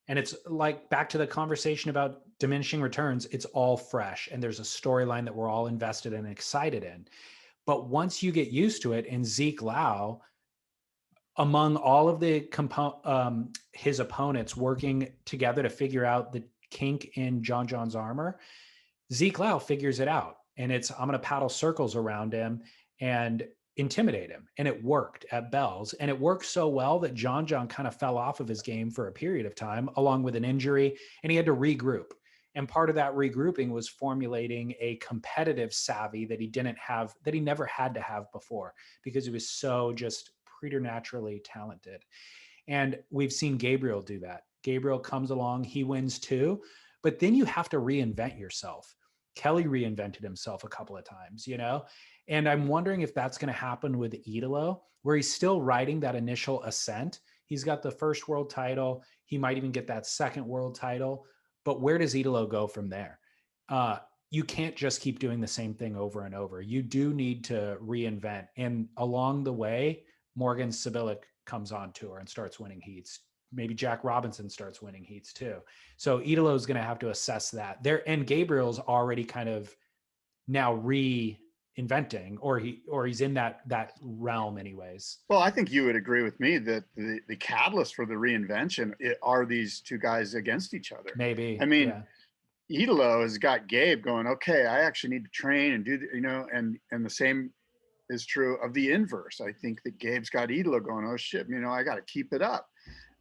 And it's like, back to the conversation about diminishing returns, it's all fresh and there's a storyline that we're all invested in and excited in. But once you get used to it, and Zeke Lau, among all of the his opponents working together to figure out the kink in John's armor, Zeke Lau figures it out. And I'm going to paddle circles around him and intimidate him. And it worked at Bell's. And it worked so well that John kind of fell off of his game for a period of time, along with an injury, and he had to regroup. And part of that regrouping was formulating a competitive savvy that he never had to have before, because he was so just preternaturally talented. And we've seen Gabriel do that. Gabriel comes along, he wins too, but then you have to reinvent yourself. Kelly reinvented himself a couple of times, and I'm wondering if that's going to happen with Italo, where he's still riding that initial ascent. He's got the first world title. He might even get that second world title, but where does Italo go from there? You can't just keep doing the same thing over and over. You do need to reinvent. And along the way, Morgan Sibilic comes on tour and starts winning heats. Maybe Jack Robinson starts winning heats too. So Italo is going to have to assess that there. And Gabriel's already kind of now reinventing, or he's in that realm anyways. Well, I think you would agree with me that the catalyst for the reinvention are these two guys against each other. Maybe. I mean, Italo has got Gabe going, okay, I actually need to train and do, and the same is true of the inverse. I think that Gabe's got Italo going, oh shit, I got to keep it up.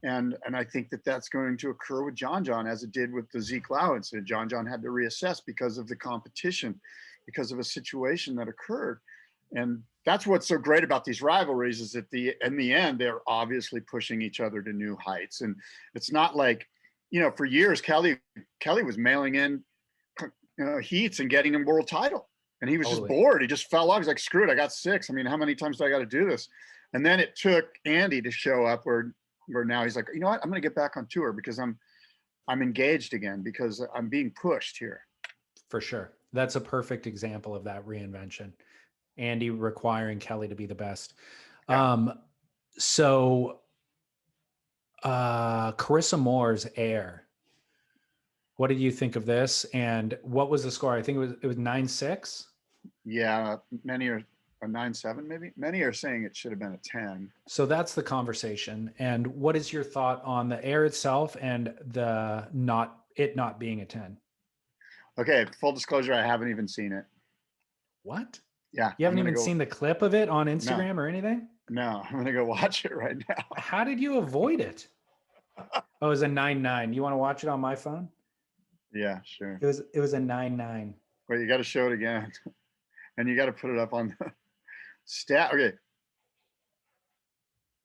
And I think that that's going to occur with John, as it did with the Zeke Lau incident. John had to reassess because of the competition, because of a situation that occurred. And that's what's so great about these rivalries, is that in the end, they're obviously pushing each other to new heights. And it's not like, for years, Kelly was mailing in heats and getting him world title. And he was just bored. He just fell off. He's like, screw it, I got 6. I mean, how many times do I got to do this? And then it took Andy to show up where now he's like, you know what, I'm going to get back on tour because I'm engaged again, because I'm being pushed here. For sure. That's a perfect example of that reinvention. Andy requiring Kelly to be the best. Yeah. So Carissa Moore's Air. What did you think of this? And what was the score? I think it was 9-6. Yeah, many are a 9.7 maybe. Many are saying it should have been a 10. So that's the conversation. And what is your thought on the air itself and the not being a 10? Okay, full disclosure, I haven't even seen it. What? Yeah, You haven't even seen the clip of it on No, Instagram or anything? no, I'm gonna go watch it right now. How did you avoid it? Oh, it was a 9.9. You want to watch it on my phone? Yeah, sure. It was a 9.9. Wait, you got to show it again, and you got to put it up on the stat. Okay.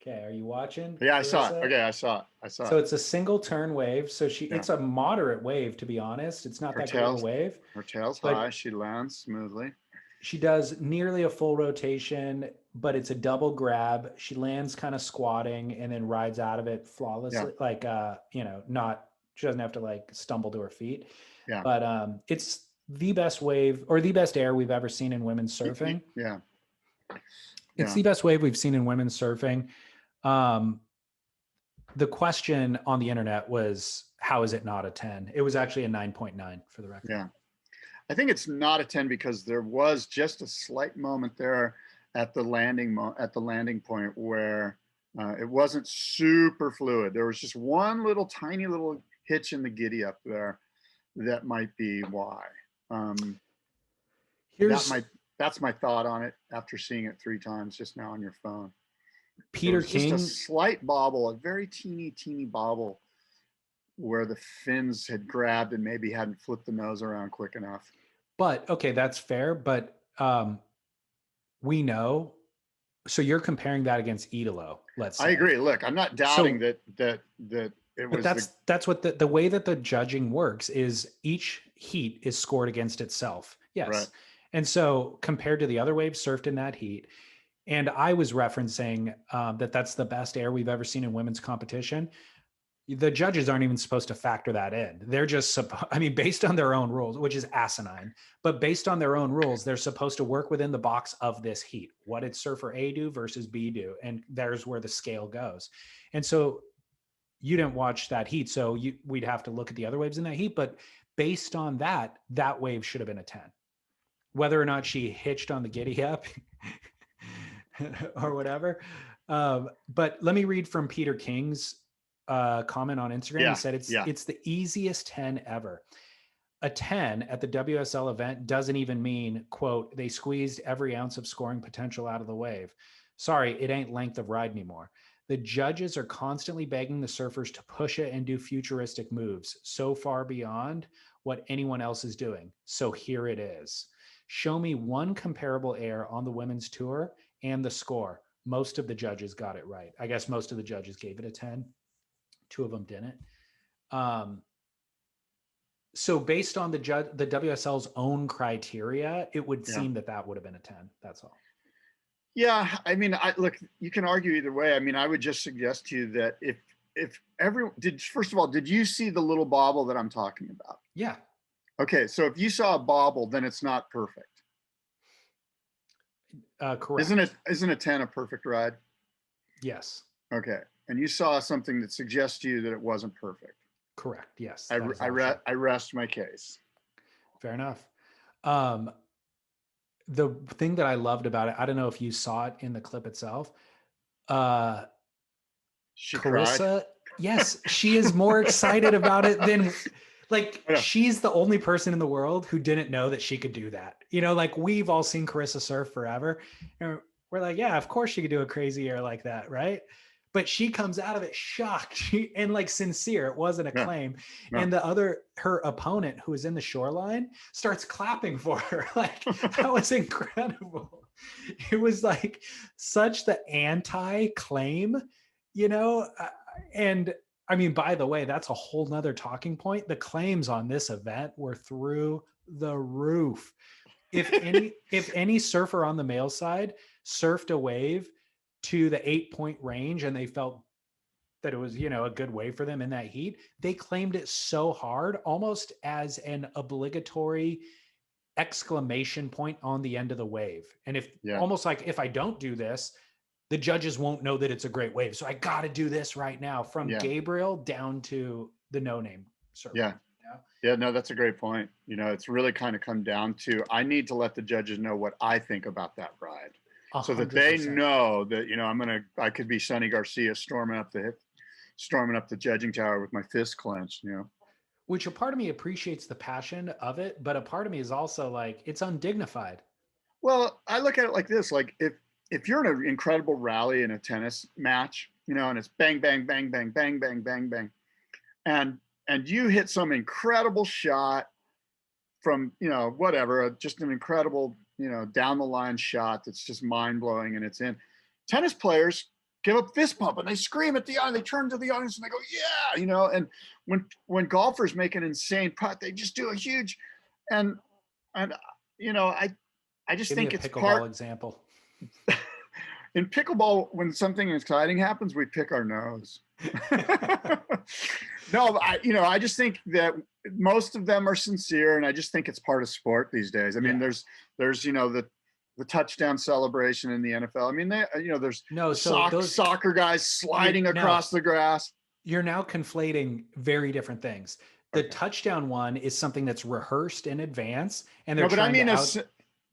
Okay, are you watching? Yeah, I saw it. Carissa? Okay, I saw it. I saw So it. it's a single turn wave. So Yeah. it's a moderate wave, to be honest. It's not that great a wave. Her tail's but high. She lands smoothly. she does nearly a full rotation, but it's a double grab. She lands kind of squatting and then rides out of it flawlessly. Like, she doesn't have to like stumble to her feet. Yeah. But it's the best wave or the best air we've ever seen in women's surfing. Yeah. It's the best wave we've seen in women's surfing. The question on the internet was, how is it not a 10? It was actually a 9.9 for the record. Yeah. I think it's not a 10 because there was just a slight moment there at the landing point where it wasn't super fluid. There was just one little tiny little hitch in the giddy up there. That might be why. That's my thought on it after seeing it 3 times just now on your phone. Peter King, just a slight bobble, a very teeny bobble where the fins had grabbed and maybe hadn't flipped the nose around quick enough. But okay, that's fair. But we know. So you're comparing that against Italo. Let's say. I agree. Look, I'm not doubting that it was. But that's what the way that the judging works is each heat is scored against itself. Yes. Right. And so compared to the other waves surfed in that heat, and I was referencing that's the best air we've ever seen in women's competition. The judges aren't even supposed to factor that in. They're just, based on their own rules, which is asinine, but based on their own rules, they're supposed to work within the box of this heat. What did surfer A do versus B do? And there's where the scale goes. And so you didn't watch that heat. So we'd have to look at the other waves in that heat, but based on that wave should have been a 10. Whether or not she hitched on the giddy up or whatever. But let me read from Peter King's comment on Instagram. Yeah, he said it's the easiest 10 ever. A 10 at the WSL event doesn't even mean, quote, they squeezed every ounce of scoring potential out of the wave. Sorry, it ain't length of ride anymore. The judges are constantly begging the surfers to push it and do futuristic moves so far beyond what anyone else is doing. So here it is. Show me one comparable air on the women's tour and the score. Most of the judges got it right. I guess most of the judges gave it a 10. 2 of them didn't. So based on the WSL's own criteria, it would seem that would have been a 10. That's all. Yeah, look, you can argue either way. I would just suggest to you that if everyone first of all, did you see the little bobble that I'm talking about? Yeah. Okay, so if you saw a bobble, then it's not perfect. Correct. Isn't a 10 a perfect ride? Yes. Okay, and you saw something that suggests to you that it wasn't perfect. Correct. Yes. I rest my case. Fair enough. The thing that I loved about it, I don't know if you saw it in the clip itself. She Carissa, cried. Yes, she is more excited about it than she's the only person in the world who didn't know that she could do that. We've all seen Carissa surf forever. And we're like, yeah, of course she could do a crazy air like that, right? But she comes out of it shocked and sincere. It wasn't a claim. No. And her opponent who was in the shoreline starts clapping for her. That was incredible. It was such the anti-claim, and by the way, that's a whole nother talking point. The claims on this event were through the roof. If any surfer on the male side surfed a wave to the 8-point range and they felt that it was, a good wave for them in that heat, they claimed it so hard, almost as an obligatory exclamation point on the end of the wave. And almost like, if I don't do this, the judges won't know that it's a great wave. So I got to do this right now, from Gabriel down to the no-name surfer. Yeah. Yeah, no, that's a great point. You know, it's really kind of come down to, I need to let the judges know what I think about that ride, so that they 100%. know that, you know, I could be Sonny Garcia storming up the judging tower with my fist clenched, you know. Which a part of me appreciates the passion of it, but a part of me is also like, it's undignified. Well, I look at it like this, like if you're in an incredible rally in a tennis match, you know, and it's bang, bang, bang, bang, bang, bang, bang, bang, and you hit some incredible shot from, you know, whatever, just an incredible, you know, down the line shot that's just mind blowing and it's in. Tennis players give a fist pump and they scream at the audience, they turn to the audience and they go, yeah, you know, and when golfers make an insane putt, they just do a huge, and, and, you know, I just Give me a think it's pickleball example. in pickleball, when something exciting happens, we pick our nose. No, I just think that most of them are sincere, and I just think it's part of sport these days. I mean, there's the touchdown celebration in the NFL. I mean, there's soccer guys sliding across the grass. You're now conflating very different things. The touchdown one is something that's rehearsed in advance, and they're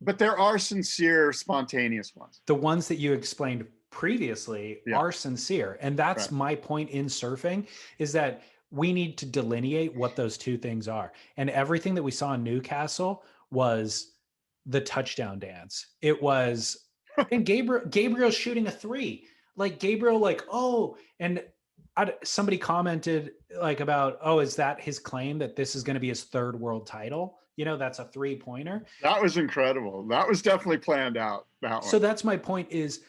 but there are sincere, spontaneous ones. The ones that you explained previously are sincere. And that's my point in surfing, is that we need to delineate what those two things are. And everything that we saw in Newcastle was the touchdown dance. It was, and Gabriel shooting a 3. Like Gabriel, like, oh, and somebody commented like about, oh, is that his claim that this is going to be his 3rd world title? You know, that's a 3-pointer. That was incredible. That was definitely planned out. So that's my point is,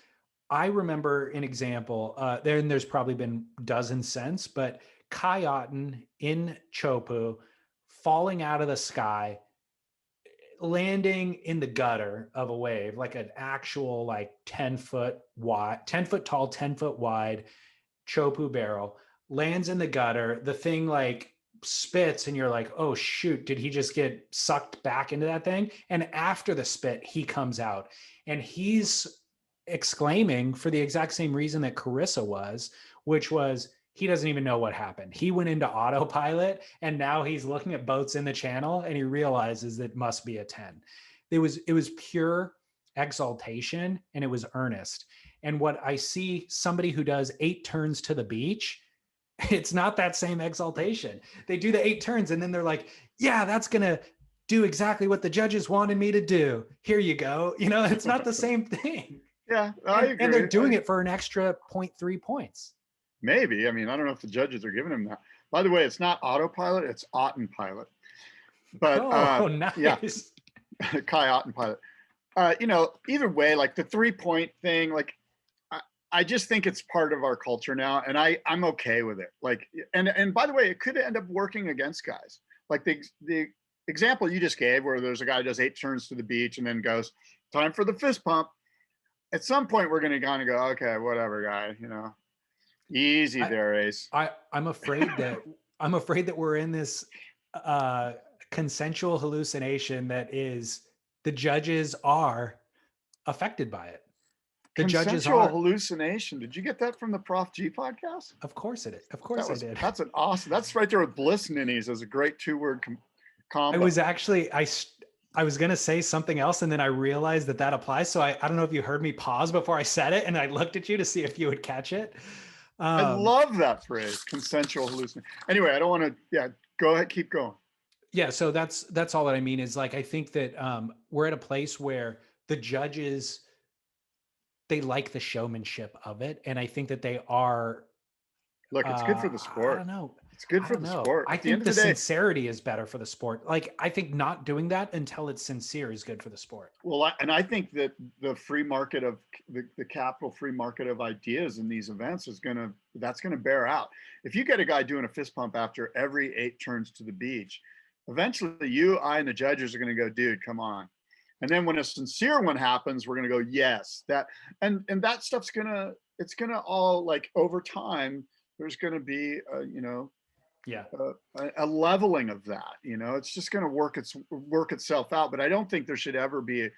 I remember an example, there's probably been dozens since, but Kai Otten in Chopu falling out of the sky, landing in the gutter of a wave, like an actual like 10 foot tall, 10 foot wide Chopu barrel, lands in the gutter. The thing like spits and you're like, oh shoot, did he just get sucked back into that thing? And after the spit, he comes out and he's exclaiming for the exact same reason that Carissa was, which was he doesn't even know what happened. He went into autopilot and now he's looking at boats in the channel and he realizes that it must be a 10. It was pure exaltation and it was earnest. And what I see somebody who does 8 turns to the beach, it's not that same exaltation. They do the 8 turns and then they're like, yeah, that's going to do exactly what the judges wanted me to do. Here you go. You know, it's not the same thing. Yeah, I agree. And they're doing it for an extra 0.3 points. Maybe. I mean, I don't know if the judges are giving him that. By the way, it's not autopilot, it's Otten pilot. But nice. Yeah, Kai Otten pilot. Either way, like the 3-point thing, like I just think it's part of our culture now, and I'm okay with it. Like, and by the way, it could end up working against guys. Like the example you just gave, where there's a guy who does 8 turns to the beach and then goes, time for the fist pump. At some point, we're going to kind of go, okay, whatever, guy, you know, easy there, Ace. I'm afraid that we're in this consensual hallucination that is the judges are affected by it. The judges are hallucination. Did you get that from the Prof G podcast? Of course it is. Of course I did. That's an awesome. That's right there with bliss ninnies as a great 2-word combo. I was actually I was going to say something else and then I realized that applies. So I don't know if you heard me pause before I said it and I looked at you to see if you would catch it. I love that phrase, consensual hallucination. Anyway, I don't want to, go ahead, keep going. Yeah. So that's all that I mean is like, I think that we're at a place where the judges, they like the showmanship of it. And I think that they are. Look, it's good for the sport. I don't know. It's good for the sport. I think the sincerity is better for the sport. Like, I think not doing that until it's sincere is good for the sport. Well, I think that the free market of the capital free market of ideas in these events that's going to bear out. If you get a guy doing a fist pump after every 8 turns to the beach, eventually you, I, and the judges are going to go, dude, come on. And then when a sincere one happens, we're going to go, yes, that, and that stuff's it's going to all, like, over time, there's going to be, a leveling of that. You know, it's just going to work itself out. But I don't think there should ever be,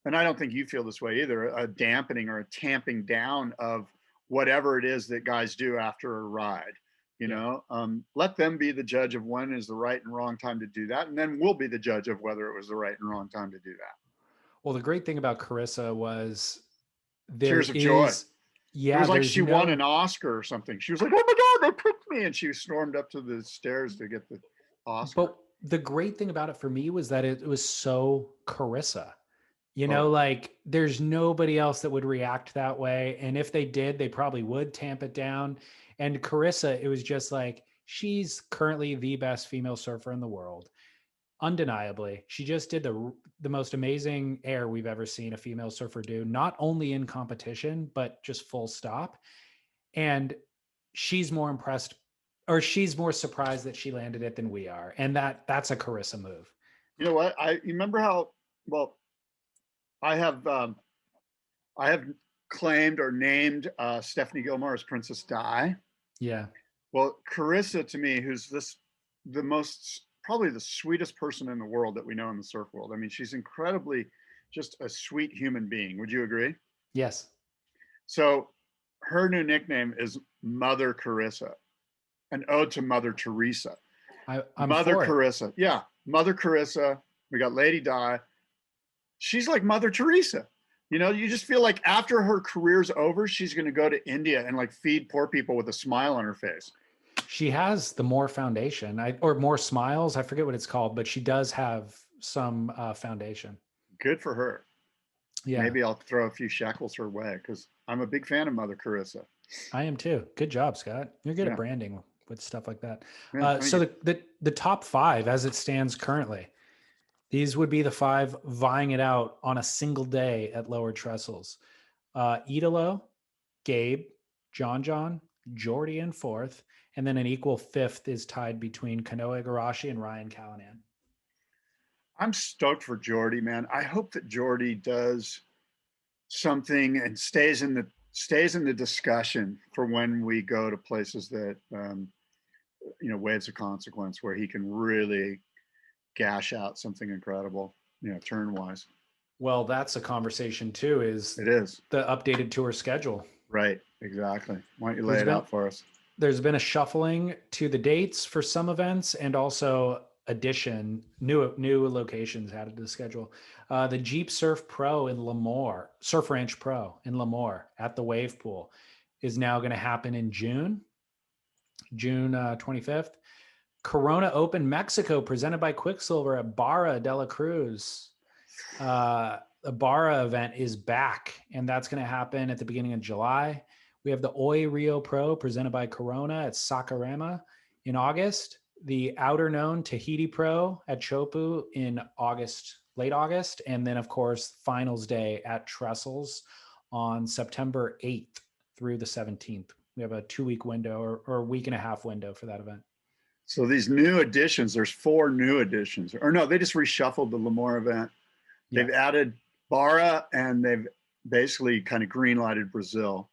and I don't think you feel this way either, a dampening or a tamping down of whatever it is that guys do after a ride. you know, let them be the judge of when is the right and wrong time to do that. And then we'll be the judge of whether it was the right and wrong time to do that. Well, the great thing about Carissa was Tears of joy. It was like she won an no, Oscar or something. She was like, oh my God, they picked me. And she stormed up to the stairs to get the Oscar. but the great thing about it for me was that it was so Carissa. You know, Oh. like there's nobody else that would react that way. And if they did, they probably would tamp it down. And Carissa, it was just like, she's currently the best female surfer in the world. Undeniably. She just did the most amazing air we've ever seen a female surfer do, not only in competition, but just full stop. And she's more impressed, or she's more surprised that she landed it than we are. And that's a Carissa move. You know what? You remember how, well, I have claimed or named Stephanie Gilmore as Princess Di. Yeah. Well, Carissa, to me, who's probably the sweetest person in the world that we know in the surf world. I mean, she's incredibly just a sweet human being. Would you agree? Yes. So her new nickname is Mother Carissa, an ode to Mother Teresa. I'm Mother for it. Carissa. Yeah. Mother Carissa. We got Lady Di. She's like Mother Teresa. You know, you just feel like after her career's over, she's going to go to India and like feed poor people with a smile on her face. She has the More Foundation, or More Smiles. I forget what it's called, but she does have some foundation. Good for her. Yeah. Maybe I'll throw a few shekels her way because I'm a big fan of Mother Carissa. I am too. Good job, Scott. You're good at branding with stuff like that. Yeah, so the top 5 as it stands currently, these would be the 5 vying it out on a single day at lower trestles. Italo, Gabe, John, Jordy in 4th, and then an equal 5th is tied between Kanoa Igarashi and Ryan Callanan. I'm stoked for Jordy, man. I hope that Jordy does something and stays in the discussion for when we go to places that you know, waves of consequence, where he can really gash out something incredible, you know, turn wise. Well, that's a conversation too. It is the updated tour schedule. Right, exactly. Why don't you lay it out for us? There's been a shuffling to the dates for some events, and also new locations added to the schedule. The Jeep Surf Pro in Lemoore, Surf Ranch Pro in Lemoore at the Wave Pool is now going to happen in June 25th. Corona Open Mexico presented by Quicksilver at Barra de la Cruz. The Barra event is back, and that's going to happen at the beginning of July. We have the Oi Rio Pro presented by Corona at Saquarema in August. The Outer Known Tahiti Pro at Chopu in late August. And then, of course, Finals Day at Trestles on September 8th through the 17th. We have a 2-week window or a week and a half window for that event. So these new additions, there's 4 new additions. Or no, they just reshuffled the Lemoore event. Yeah. They've added Barra, and they've basically kind of green-lighted Brazil.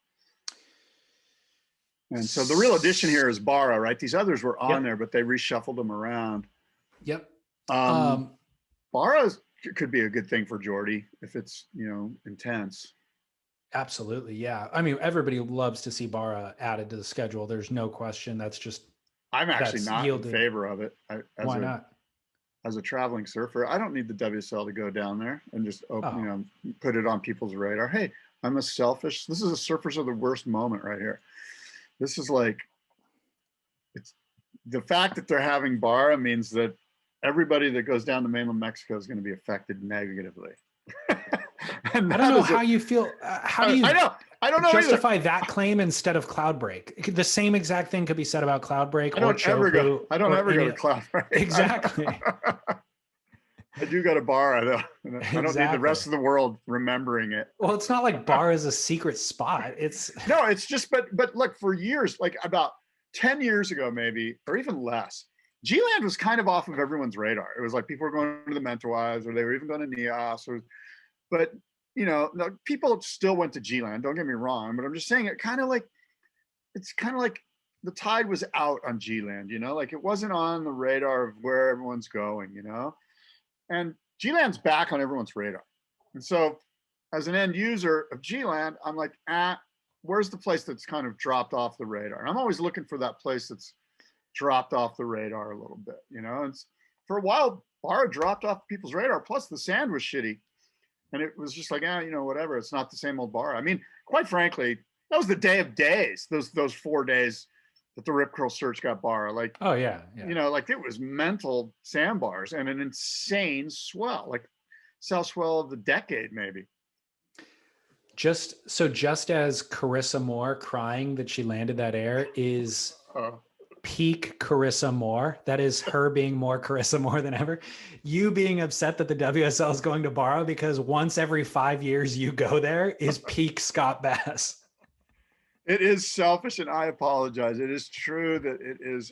And so the real addition here is Barra, right? These others were on there, but they reshuffled them around. Yep. Barra could be a good thing for Jordy if it's, you know, intense. Absolutely. Yeah. I mean, everybody loves to see Barra added to the schedule. There's no question. That's just, I'm actually not in favor of it. Why not? As a traveling surfer, I don't need the WSL to go down there and just you know, put it on people's radar. Hey, I'm this is a Surfers of the Worst moment right here. This is like, it's the fact that they're having Barra means that everybody that goes down to mainland Mexico is going to be affected negatively. I don't know how you feel. How do you I don't know justify either. that claim instead of Cloudbreak? The same exact thing could be said about Cloudbreak. I don't ever go to Cloudbreak. Exactly. I do go to Barra though. I don't need the rest of the world remembering it. Well, it's not like Barra is a secret spot. No, it's just, but look, for years, like about 10 years ago, maybe, or even less, G-Land was kind of off of everyone's radar. It was like people were going to the Mentawais, or they were even going to Nias, but you know, people still went to G-Land. Don't get me wrong, but I'm just saying it's kind of like the tide was out on G-Land, you know, like it wasn't on the radar of where everyone's going, you know. And G-Land's back on everyone's radar. And so as an end user of G-Land, I'm like, where's the place that's kind of dropped off the radar? And I'm always looking for that place that's dropped off the radar a little bit, you know. It's for a while, bar dropped off people's radar. Plus, the sand was shitty, and it was just like, you know, whatever. It's not the same old bar. I mean, quite frankly, that was the day of days. Those 4 days that the Rip Curl Search got bar. Like, oh yeah, you know, like it was mental sandbars and an insane swell, like south swell of the decade, maybe. Just as Carissa Moore crying that she landed that air is peak Carissa Moore. That is her being more Carissa Moore than ever. You being upset that the WSL is going to borrow because once every 5 years you go there is peak Scott Bass. It is selfish, and I apologize. It is true that it is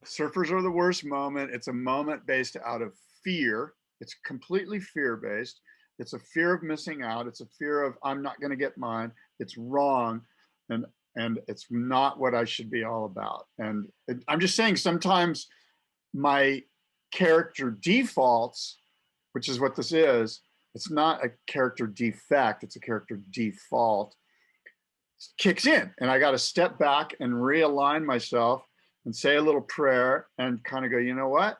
surfers are the worst moment. It's a moment based out of fear. It's completely fear-based. It's a fear of missing out. It's a fear of I'm not going to get mine. It's wrong. And it's not what I should be all about. And I'm just saying sometimes my character defaults, which is what this is, it's not a character defect, it's a character default, kicks in. And I got to step back and realign myself and say a little prayer and kind of go, you know what?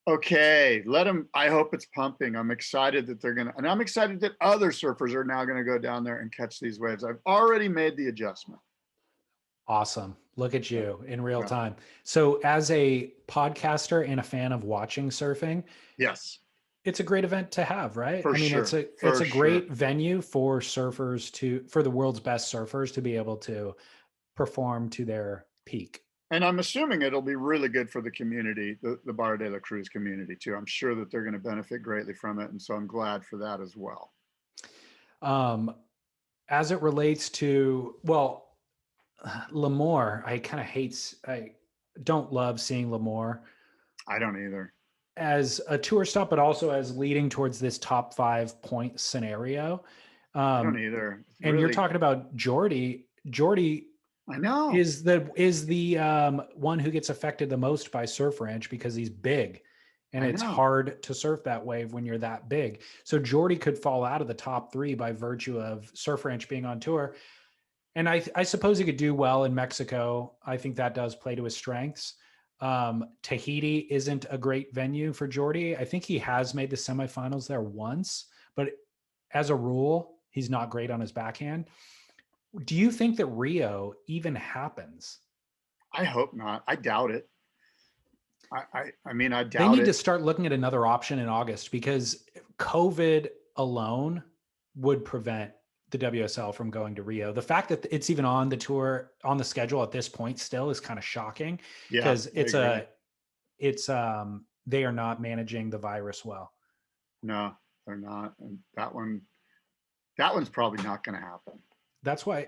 Okay, let them, I hope it's pumping. I'm excited that and I'm excited that other surfers are now going to go down there and catch these waves. I've already made the adjustment. Awesome. Look at you in real time. So as a podcaster and a fan of watching surfing, yes, it's a great event to have, right? For sure. It's a great venue for surfers for the world's best surfers to be able to perform to their peak. And I'm assuming it'll be really good for the community, the Barra de la Cruz community too. I'm sure that they're going to benefit greatly from it. And so I'm glad for that as well. As it relates to, Lemoore, I don't love seeing Lemoore. I don't either. As a tour stop, but also as leading towards this top 5 point scenario. I don't either. And you're talking about Jordy. I know is the one who gets affected the most by Surf Ranch because he's big, and it's hard to surf that wave when you're that big. So Jordy could fall out of the top 3 by virtue of Surf Ranch being on tour. And I suppose he could do well in Mexico. I think that does play to his strengths. Tahiti isn't a great venue for Jordy. I think he has made the semifinals there once, but as a rule, he's not great on his backhand. Do you think that Rio even happens? I hope not. I doubt it. I mean, I doubt it. They need to start looking at another option in August because COVID alone would prevent the WSL from going to Rio. The fact that it's even on the tour, on the schedule at this point still is kind of shocking because they are not managing the virus well. No, they're not. And that one's probably not going to happen. That's why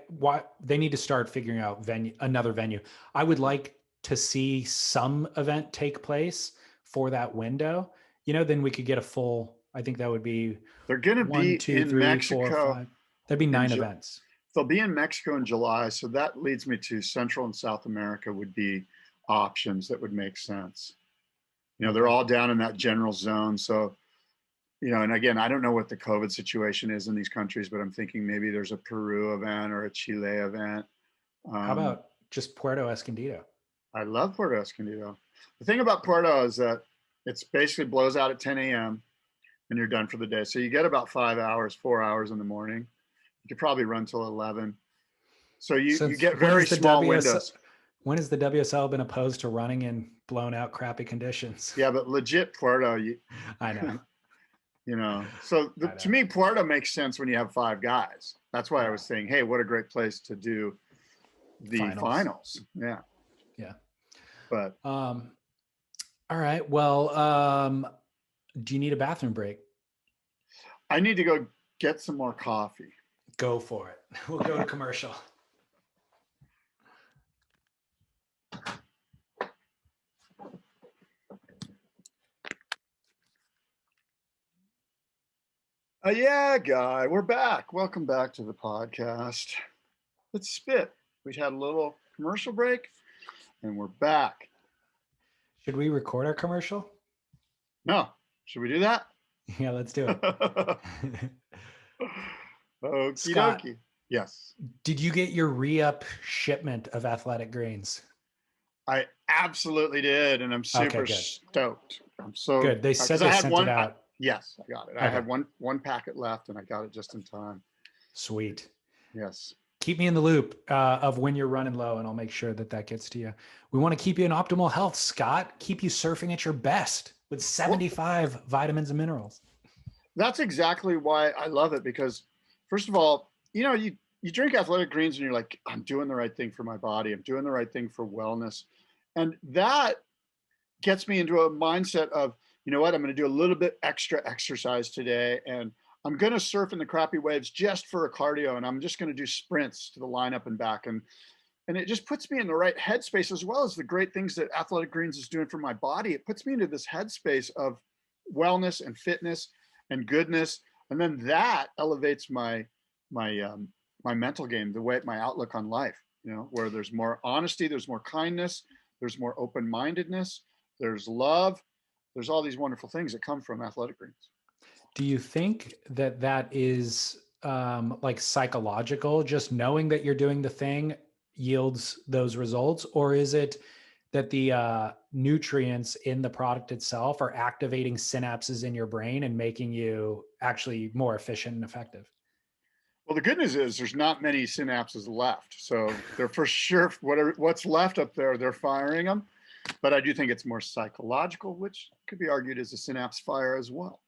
they need to start figuring out another venue. I would like to see some event take place for that window. You know, then we could get a full. I think that would be. They're going to be in Mexico. 4, 5. That'd be 9 events. They'll be in Mexico in July, so that leads me to Central and South America would be options that would make sense. You know, they're all down in that general zone, so. You know, and again, I don't know what the COVID situation is in these countries, but I'm thinking maybe there's a Peru event or a Chile event. How about just Puerto Escondido? I love Puerto Escondido. The thing about Puerto is that it's basically blows out at 10 a.m. and you're done for the day. So you get about 4 hours in the morning. You could probably run till 11. So you get very small windows. When has the WSL been opposed to running in blown out crappy conditions? Yeah, but legit Puerto. I know. You know, so to me, Puerto makes sense when you have 5 guys. That's why I was saying, hey, what a great place to do the finals. Yeah. Yeah. But all right. Well, do you need a bathroom break? I need to go get some more coffee. Go for it. We'll go to commercial. Yeah, Guy, we're back. Welcome back to the podcast. Let's spit. We had a little commercial break and we're back. Should we record our commercial? No. Should we do that? Yeah, let's do it. Okie Scott, dokie. Yes. Did you get your re-up shipment of athletic greens? I absolutely did, and I'm super good. stoked. I'm so Good. They said because they I had sent one. it out. Yes, I got it. I had one packet left, and I got it just in time. Sweet. Yes. Keep me in the loop of when you're running low, and I'll make sure that that gets to you. We want to keep you in optimal health, Scott. Keep you surfing at your best with 75 vitamins and minerals. That's exactly why I love it, because first of all, you drink athletic greens and you're like, I'm doing the right thing for my body. I'm doing the right thing for wellness. And that gets me into a mindset of, you know what, I'm going to do a little bit extra exercise today. And I'm going to surf in the crappy waves just for a cardio. And I'm just going to do sprints to the lineup and back. And it just puts me in the right headspace, as well as the great things that athletic greens is doing for my body. It puts me into this headspace of wellness and fitness and goodness. And then that elevates my mental game, the way my outlook on life, where there's more honesty, there's more kindness, there's more open-mindedness, there's love, there's all these wonderful things that come from athletic greens. Do you think that is like psychological, just knowing that you're doing the thing yields those results? Or is it that the nutrients in the product itself are activating synapses in your brain and making you actually more efficient and effective? Well, the good news is there's not many synapses left. So they're for sure, what's left up there, they're firing them. But I do think it's more psychological, which could be argued as a synapse fire as well.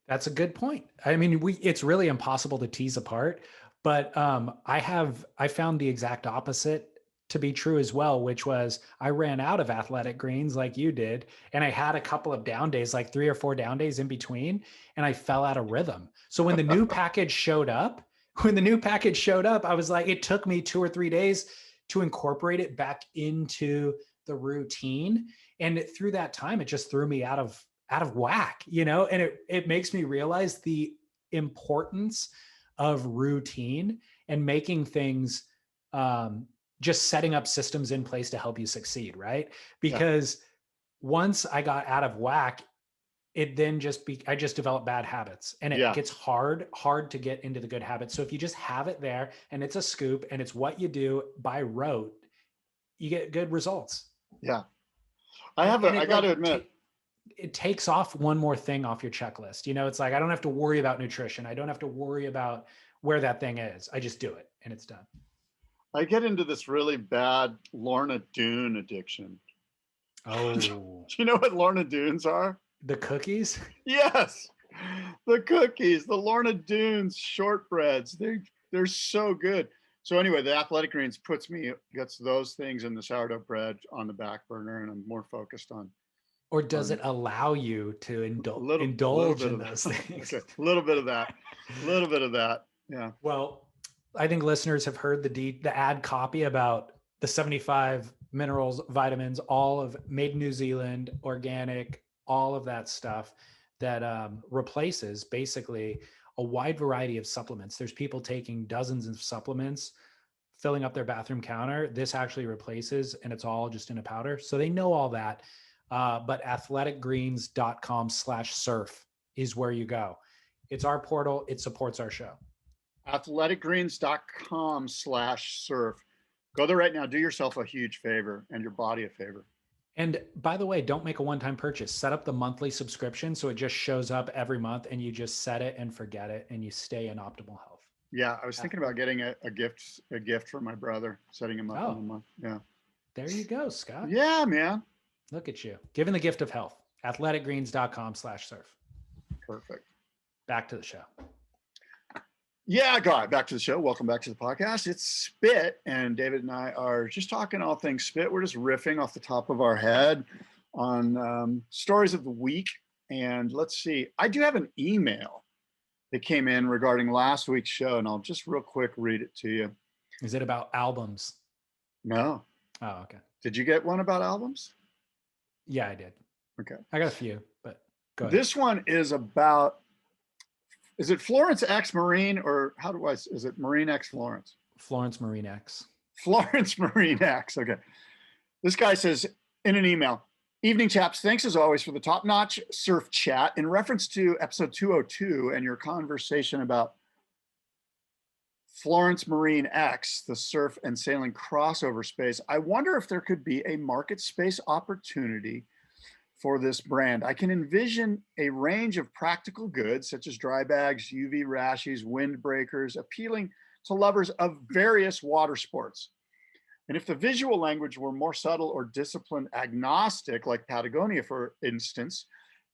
That's a good point. I mean, it's really impossible to tease apart, but I found the exact opposite to be true as well, which was I ran out of athletic greens like you did. And I had a couple of down days, like 3 or 4 down days in between, and I fell out of rhythm. So when the new package showed up, I was like, it took me 2 or 3 days to incorporate it back into the routine. And through that time, it just threw me out of whack, and it makes me realize the importance of routine and making things, just setting up systems in place to help you succeed. Right. Because once I got out of whack, it then I just developed bad habits, and it gets hard to get into the good habits. So if you just have it there and it's a scoop and it's what you do by rote, you get good results. Yeah. I got to admit, it takes off one more thing off your checklist. It's like, I don't have to worry about nutrition. I don't have to worry about where that thing is. I just do it and it's done. I get into this really bad Lorna Doone addiction. Oh. Do you know what Lorna Doones are? The cookies? Yes. The cookies, the Lorna Doones shortbreads. They're so good. So anyway, the athletic greens gets those things and the sourdough bread on the back burner, and I'm more focused on. Or does it allow you to indulge in those things? Okay. A little bit of that. Yeah. Well, I think listeners have heard the ad copy about the 75 minerals, vitamins, all of made in New Zealand, organic, all of that stuff that replaces basically a wide variety of supplements. There's people taking dozens of supplements, filling up their bathroom counter. This actually replaces, and it's all just in a powder. So they know all that. But athleticgreens.com/surf is where you go. It's our portal. It supports our show. athleticgreens.com/surf. Go there right now. Do yourself a huge favor and your body a favor. And by the way, don't make a one-time purchase. Set up the monthly subscription so it just shows up every month, and you just set it and forget it, and you stay in optimal health. Yeah, I was thinking about getting a gift for my brother, setting him up in a month. Yeah. There you go, Scott. Yeah, man. Look at you. Giving the gift of health. athleticgreens.com/surf. Perfect. Back to the show. Yeah, God, back to the show. Welcome back to the podcast. It's Spit, and David and I are just talking all things Spit. We're just riffing off the top of our head on stories of the week. And let's see, I do have an email that came in regarding last week's show, and I'll just real quick read it to you. Is it about albums? No. Oh, okay. Did you get one about albums? Yeah, I did. Okay. I got a few, but go ahead. This one is about, is it Florence X Marine, or is it Marine X Florence? Florence Marine X. Florence Marine X. Okay. This guy says in an email, "Evening, chaps. Thanks as always for the top-notch surf chat. In reference to episode 202 and your conversation about Florence Marine X, the surf and sailing crossover space, I wonder if there could be a market space opportunity for this brand. I can envision a range of practical goods such as dry bags, UV rashies, windbreakers, appealing to lovers of various water sports. And if the visual language were more subtle or discipline agnostic, like Patagonia, for instance,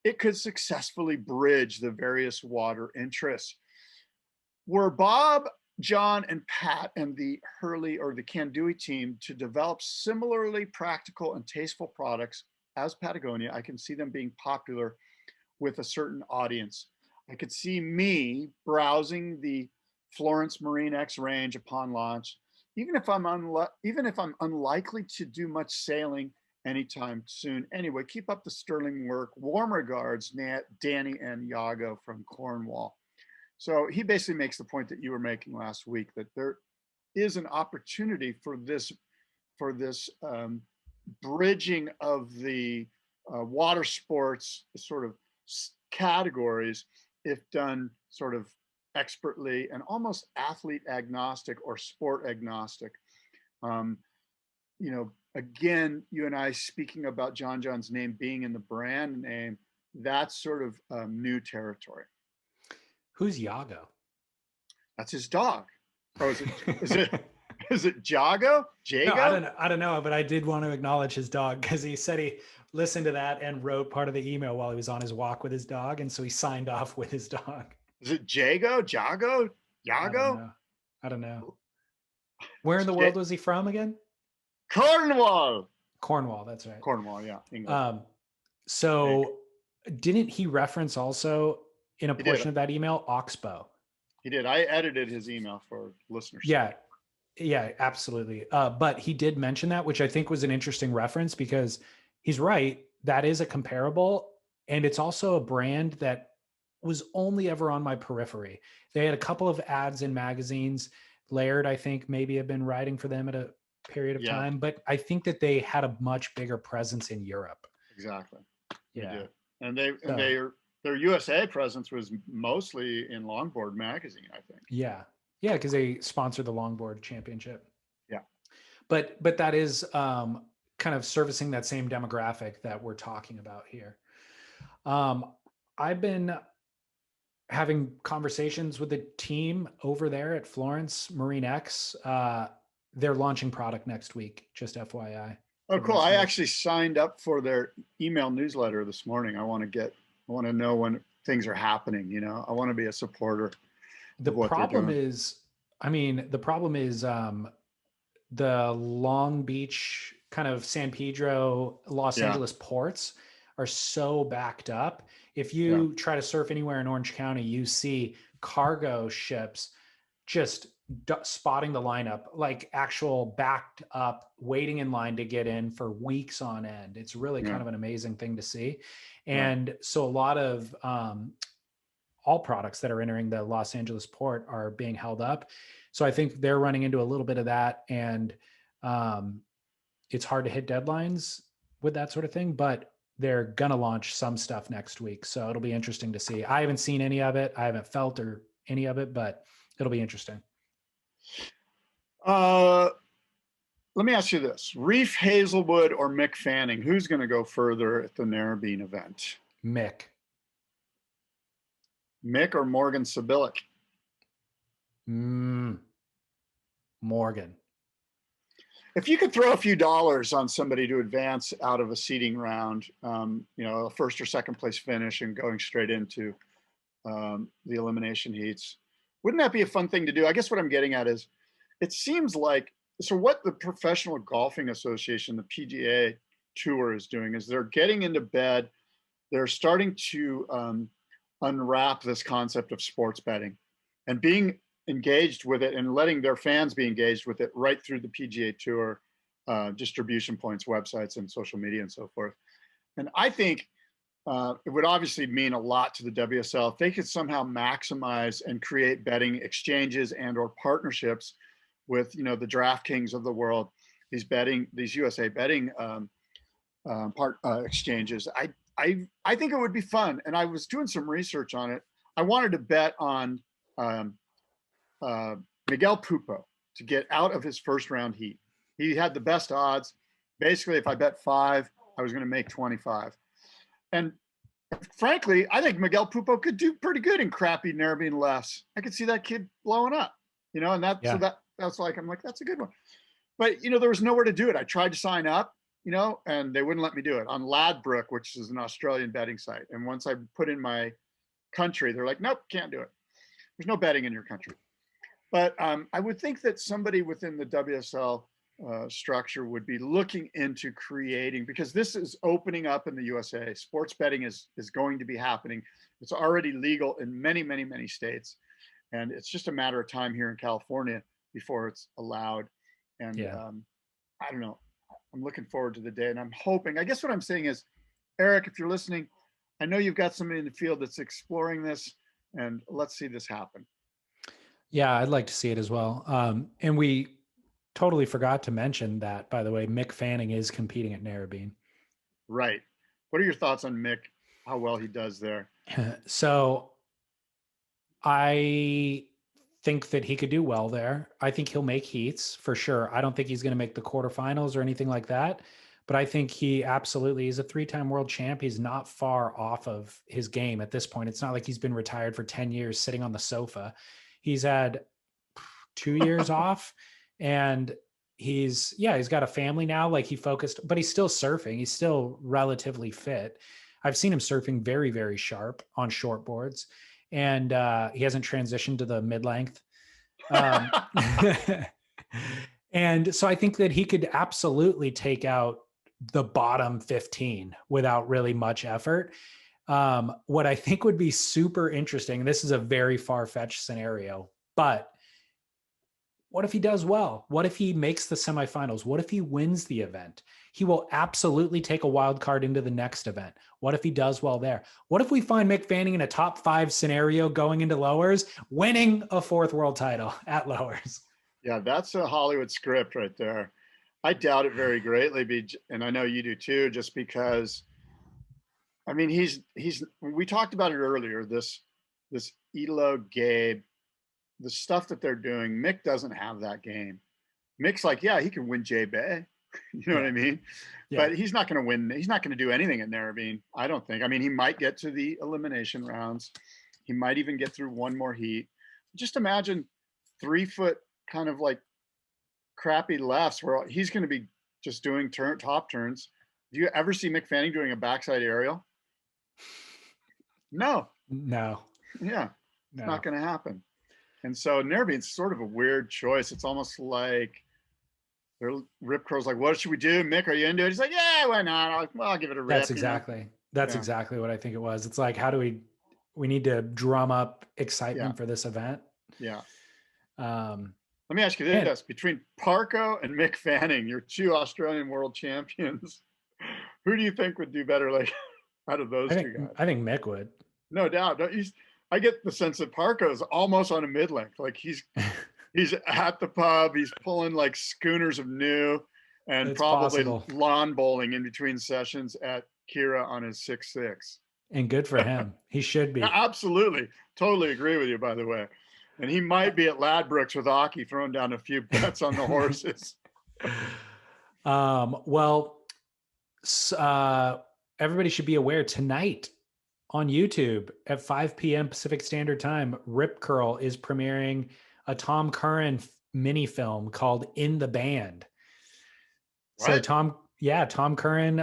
it could successfully bridge the various water interests. Were Bob, John, and Pat and the Hurley or the Kandui team to develop similarly practical and tasteful products as Patagonia, I can see them being popular with a certain audience. I could see me browsing the Florence Marine X range upon launch, even if I'm unlikely to do much sailing anytime soon. Anyway, keep up the sterling work. Warm regards, Danny and Yago from Cornwall. So he basically makes the point that you were making last week, that there is an opportunity for this bridging of the water sports sort of categories, if done sort of expertly and almost athlete agnostic or sport agnostic. Again, you and I speaking about John's name being in the brand name, that's sort of new territory. Who's Yago? That's his dog. Oh, is it Jago? Jago? No, I don't know, but I did want to acknowledge his dog because he said he listened to that and wrote part of the email while he was on his walk with his dog, and so he signed off with his dog. Is it Jago? Jago? Yago? I don't know. Where in the world was he from again? Cornwall. Cornwall, that's right. Cornwall, yeah. England. So didn't he reference also in a portion of that email Oxbow? He did. I edited his email for listeners. Yeah, absolutely. But he did mention that, which I think was an interesting reference because he's right. That is a comparable. And it's also a brand that was only ever on my periphery. They had a couple of ads in magazines. Laird, I think, maybe have been writing for them at a period of time. But I think that they had a much bigger presence in Europe. Exactly. Yeah. And their USA presence was mostly in Longboard magazine, I think. Yeah, because they sponsored the Longboard Championship. Yeah, but that is kind of servicing that same demographic that we're talking about here. I've been having conversations with the team over there at Florence Marine X. They're launching product next week, just FYI. Oh, cool. I actually signed up for their email newsletter this morning. I want to know when things are happening. I want to be a supporter. The problem is the Long Beach, kind of San Pedro, Los Angeles ports are so backed up. If you try to surf anywhere in Orange County, you see cargo ships just spotting the lineup, like actual backed up, waiting in line to get in for weeks on end. It's really kind of an amazing thing to see. And so a lot of all products that are entering the Los Angeles port are being held up. So I think they're running into a little bit of that. And it's hard to hit deadlines with that sort of thing, but they're going to launch some stuff next week. So it'll be interesting to see. I haven't seen any of it. I haven't felt or any of it, but it'll be interesting. Let me ask you this: Reef Hazelwood or Mick Fanning? Who's going to go further at the Narrabeen event? Mick or Morgan Sibilic? Morgan. If you could throw a few dollars on somebody to advance out of a seeding round, a first or second place finish and going straight into the elimination heats, wouldn't that be a fun thing to do? I guess what I'm getting at is, it seems like, so what the Professional Golfing Association, the PGA Tour, is doing is they're getting into bed. They're starting to unwrap this concept of sports betting and being engaged with it and letting their fans be engaged with it right through the PGA Tour distribution points, websites, and social media and so forth. And I think it would obviously mean a lot to the WSL if they could somehow maximize and create betting exchanges and or partnerships with the DraftKings of the world, these USA betting exchanges. I think it would be fun, and I was doing some research on it. I wanted to bet on Miguel Pupo to get out of his first round heat. He had the best odds. Basically, if I bet 5, I was going to make 25. And frankly, I think Miguel Pupo could do pretty good in crappy Narrabeen less. I could see that kid blowing up, and so that's like, I'm like, that's a good one. But, there was nowhere to do it. I tried to sign up, and they wouldn't let me do it on Ladbroke, which is an Australian betting site. And once I put in my country, they're like, nope, can't do it. There's no betting in your country. But I would think that somebody within the WSL structure would be looking into creating, because this is opening up in the USA. Sports betting is going to be happening. It's already legal in many, many, many states. And it's just a matter of time here in California before it's allowed. And I don't know. I'm looking forward to the day, and I'm hoping, I guess what I'm saying is, Eric, if you're listening, I know you've got somebody in the field that's exploring this, and let's see this happen. Yeah, I'd like to see it as well. And we totally forgot to mention that, by the way, Mick Fanning is competing at Narrabeen. Right. What are your thoughts on Mick, how well he does there? So I think that he could do well there. I think he'll make heats for sure. I don't think he's going to make the quarterfinals or anything like that, but I think he absolutely is a 3-time world champ. He's not far off of his game at this point. It's not like he's been retired for 10 years sitting on the sofa. He's had 2 years off, and he's got a family now. Like, he focused, but he's still surfing. He's still relatively fit. I've seen him surfing very, very sharp on short boards. And he hasn't transitioned to the mid-length. And so I think that he could absolutely take out the bottom 15 without really much effort. What I think would be super interesting, this is a very far-fetched scenario, but what if he does well? What if he makes the semifinals? What if he wins the event? He will absolutely take a wild card into the next event. What if he does well there? What if we find Mick Fanning in a top 5 scenario going into lowers, winning a 4th world title at lowers? Yeah, that's a Hollywood script right there. I doubt it very greatly, and I know you do too, just because, I mean, we talked about it earlier, this Italo, Gabe, the stuff that they're doing. Mick doesn't have that game. Mick's like, yeah, he can win J-Bay. You know what I mean? Yeah. But he's not going to win. He's not going to do anything at Narrabeen, I don't think. I mean, he might get to the elimination rounds. He might even get through one more heat. Just imagine 3-foot kind of like crappy lefts where he's going to be just doing top turns. Do you ever see Mick Fanning doing a backside aerial? No. Yeah. It's not going to happen. And so Narrabeen's sort of a weird choice. It's almost like Rip Curl's like, what should we do? Mick, are you into it? He's like, yeah, why not? I'll give it a rip. That's exactly what I think it was. It's like, how do we need to drum up excitement for this event? Yeah. Let me ask you this. Between Parko and Mick Fanning, your 2 Australian world champions, who do you think would do better, like, out of those 2 guys? I think Mick would. No doubt. I get the sense that Parko is almost on a mid-length. Like, he's at the pub, he's pulling like schooners of new, and it's probably lawn bowling in between sessions at Kira on his 6'6". And good for him. He should be. Absolutely. Totally agree with you, by the way. And he might be at Ladbrokes with Aki throwing down a few bets on the horses. Everybody should be aware tonight on YouTube at 5 p.m. Pacific Standard Time, Rip Curl is premiering a Tom Curran mini film called In the Band. What? So Tom Curran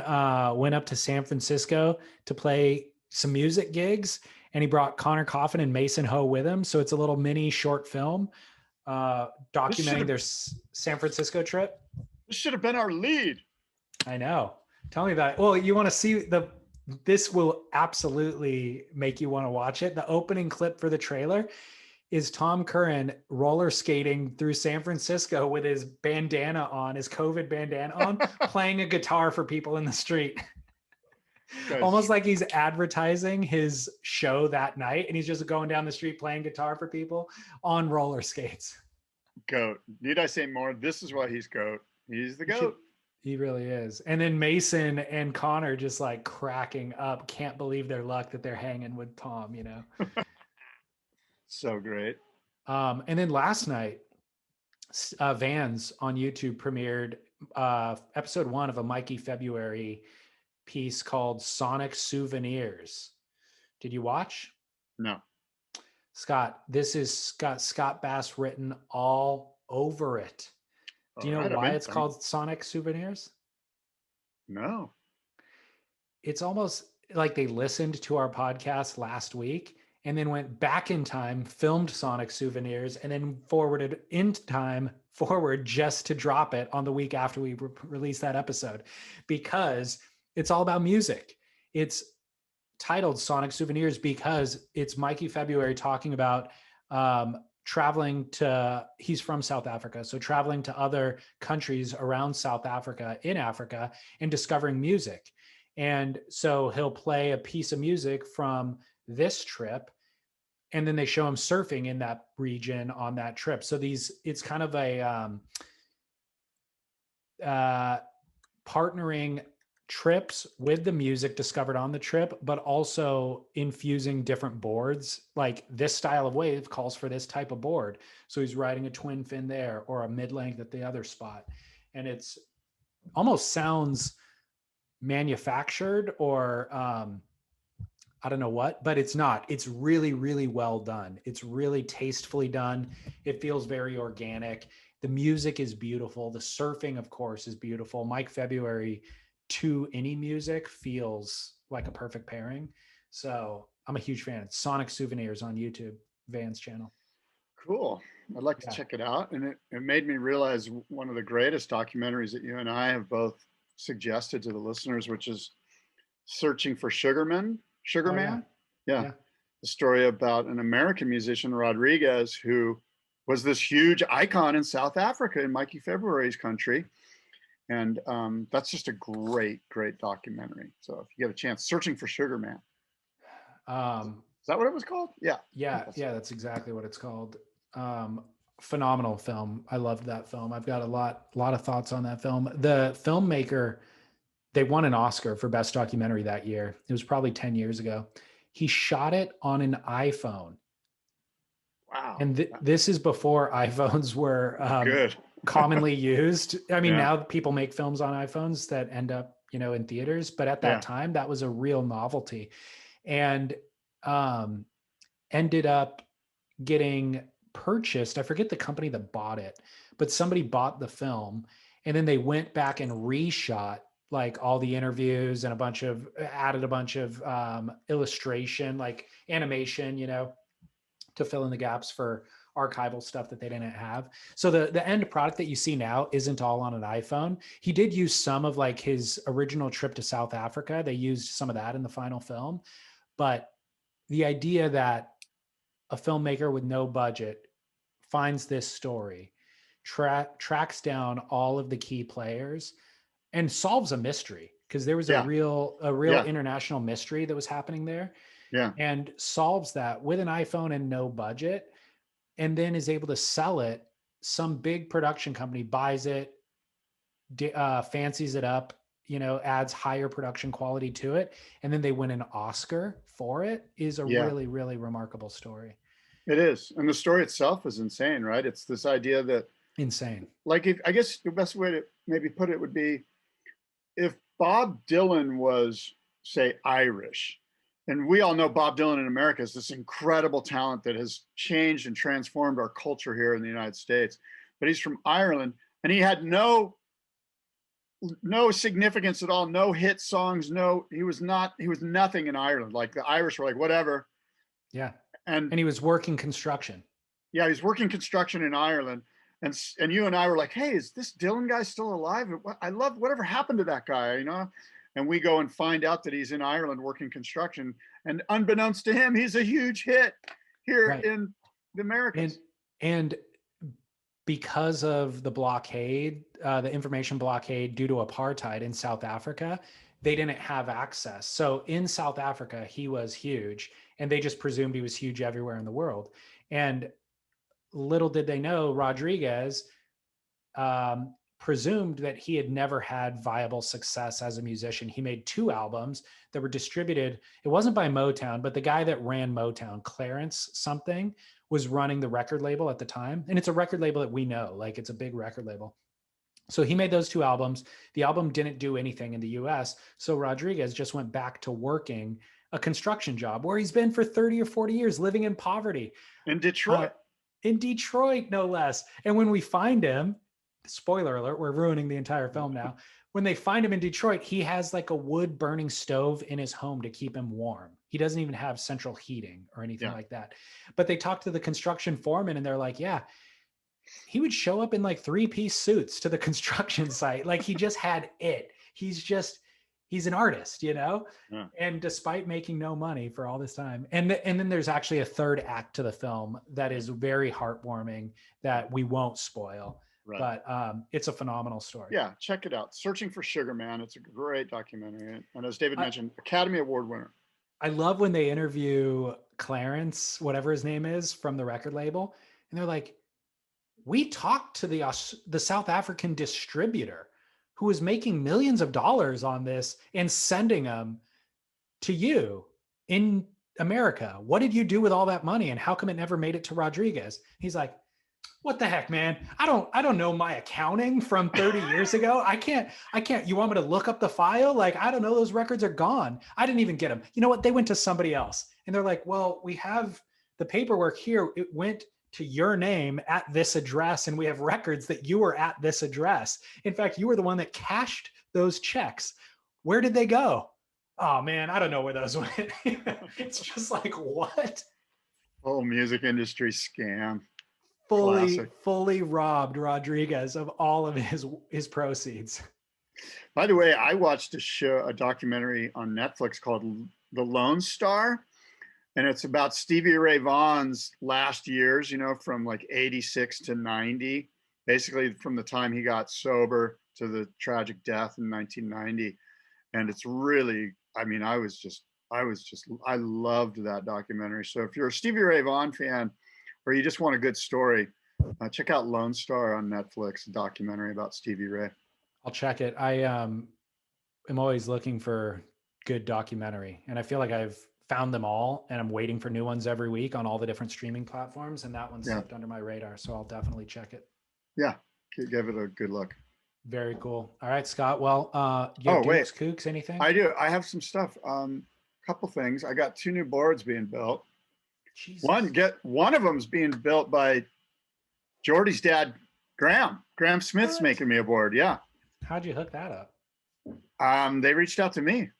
went up to San Francisco to play some music gigs, and he brought Connor Coffin and Mason Ho with him. So it's a little mini short film documenting their San Francisco trip. This should have been our lead. I know. Tell me about it. Well, you want to see this will absolutely make you want to watch it. The opening clip for the trailer is Tom Curran roller skating through San Francisco with his bandana on, his COVID bandana on, playing a guitar for people in the street. Almost like he's advertising his show that night, and he's just going down the street playing guitar for people on roller skates. Goat. Need I say more? This is why he's goat. He's the goat. He really is. And then Mason and Connor just like cracking up. Can't believe their luck that they're hanging with Tom, you know? So great. And then last night, Vans on YouTube premiered episode 1 of a Mikey February piece called Sonic Souvenirs. Did you watch? No. Scott, this is got Scott Bass written all over it. Do you know why it's called Sonic Souvenirs? No. It's almost like they listened to our podcast last week and then went back in time, filmed Sonic Souvenirs, and then forwarded into time forward just to drop it on the week after we released that episode, because it's all about music. It's titled Sonic Souvenirs because it's Mikey February talking about traveling to, he's from South Africa, so traveling to other countries around South Africa, in Africa, and discovering music. And so he'll play a piece of music from this trip, and then they show him surfing in that region on that trip. So it's kind of a partnering trips with the music discovered on the trip, but also infusing different boards. Like this style of wave calls for this type of board, so he's riding a twin fin there or a mid-length at the other spot, and it's almost sounds manufactured or I don't know what, but it's not. It's really, really well done. It's really tastefully done. It feels very organic. The music is beautiful. The surfing, of course, is beautiful. Mike February to any music feels like a perfect pairing. So I'm a huge fan. It's Sonic Souvenirs on YouTube, Van's channel. Cool. I'd like to check it out. And it made me realize one of the greatest documentaries that you and I have both suggested to the listeners, which is Searching for Sugarman. Sugarman? Yeah. The story about an American musician, Rodriguez, who was this huge icon in South Africa, in Mikey February's country. And that's just a great, great documentary. So if you get a chance, Searching for Sugarman. Is that what it was called? Yeah. Yeah, that's exactly what it's called. Phenomenal film. I loved that film. I've got a lot of thoughts on that film. The filmmaker, they won an Oscar for Best Documentary that year. It was probably 10 years ago. He shot it on an iPhone. Wow. And this is before iPhones were commonly used. I mean, now people make films on iPhones that end up, in theaters, but at that time, that was a real novelty. And ended up getting purchased. I forget the company that bought it, but somebody bought the film, and then they went back and reshot like all the interviews and added a bunch of illustration, like animation, to fill in the gaps for archival stuff that they didn't have. So the end product that you see now isn't all on an iPhone. He did use some of like his original trip to South Africa. They used some of that in the final film, but the idea that a filmmaker with no budget finds this story, tracks down all of the key players, and solves a mystery, because there was a real international mystery that was happening there. Yeah. And solves that with an iPhone and no budget, and then is able to sell it. Some big production company buys it, fancies it up, adds higher production quality to it, and then they win an Oscar for it. Is a really, really remarkable story. It is. And the story itself is insane, right? It's this idea that insane. Like, I guess the best way to maybe put it would be, if Bob Dylan was, say, Irish, and we all know Bob Dylan in America is this incredible talent that has changed and transformed our culture here in the United States, but he's from Ireland, and he had no significance at all, no hit songs, he was nothing in Ireland. Like the Irish were like, whatever. Yeah. And he was working construction. Yeah, he's working construction in Ireland. And you and I were like, hey, is this Dylan guy still alive? I love whatever happened to that guy, And we go and find out that he's in Ireland working construction. And unbeknownst to him, he's a huge hit here in the Americas. And because of the blockade, the information blockade due to apartheid in South Africa, they didn't have access. So in South Africa, he was huge, and they just presumed he was huge everywhere in the world. And little did they know, Rodriguez presumed that he had never had viable success as a musician. He made 2 albums that were distributed. It wasn't by Motown, but the guy that ran Motown, Clarence something, was running the record label at the time. And it's a record label that we know, like it's a big record label. So he made those 2 albums. The album didn't do anything in the US. So Rodriguez just went back to working a construction job where he's been for 30 or 40 years, living in poverty. In Detroit. In Detroit, no less. And when we find him, spoiler alert, we're ruining the entire film now. When they find him in Detroit, he has like a wood burning stove in his home to keep him warm. He doesn't even have central heating or anything like that. But they talk to the construction foreman and they're like, yeah, he would show up in like 3-piece suits to the construction site. Like he just had it. He's an artist, you know? Yeah. And despite making no money for all this time. And then there's actually a 3rd act to the film that is very heartwarming that we won't spoil. Right. But it's a phenomenal story. Yeah, check it out. Searching for Sugar Man. It's a great documentary. And as David mentioned, Academy Award winner. I love when they interview Clarence, whatever his name is, from the record label. And they're like, we talked to the South African distributor who was making millions of dollars on this and sending them to you in America. What did you do with all that money? And how come it never made it to Rodriguez? He's like, what the heck, man? I don't know my accounting from 30 years ago. I can't, you want me to look up the file? Like, I don't know. Those records are gone. I didn't even get them. You know what? They went to somebody else. And they're like, well, we have the paperwork here. It went to your name at this address. And we have records that you were at this address. In fact, you were the one that cashed those checks. Where did they go? Oh man, I don't know where those went. It's just like, what? Oh, music industry scam. Fully robbed Rodriguez of all of his proceeds. By the way, I watched a documentary on Netflix called The Lone Star. And it's about Stevie Ray Vaughan's last years, you know, from like 86 to 90, basically from the time he got sober to the tragic death in 1990. And it's really, I mean, I loved that documentary. So if you're a Stevie Ray Vaughan fan, or you just want a good story, check out Lone Star on Netflix, a documentary about Stevie Ray. I'll check it. I am always looking for good documentary, and I feel like I've found them all, and I'm waiting for new ones every week on all the different streaming platforms, and that one slipped under my radar, so I'll definitely check it. Yeah, give it a good look. Very cool. All right, Scott. Well, you have Dukes, Kooks, anything? I do. I have some stuff. Couple things. I got 2 new boards being built. Jesus. One of them's being built by Jordy's dad, Graham. Graham Smith's making me a board. Yeah. How'd you hook that up? They reached out to me.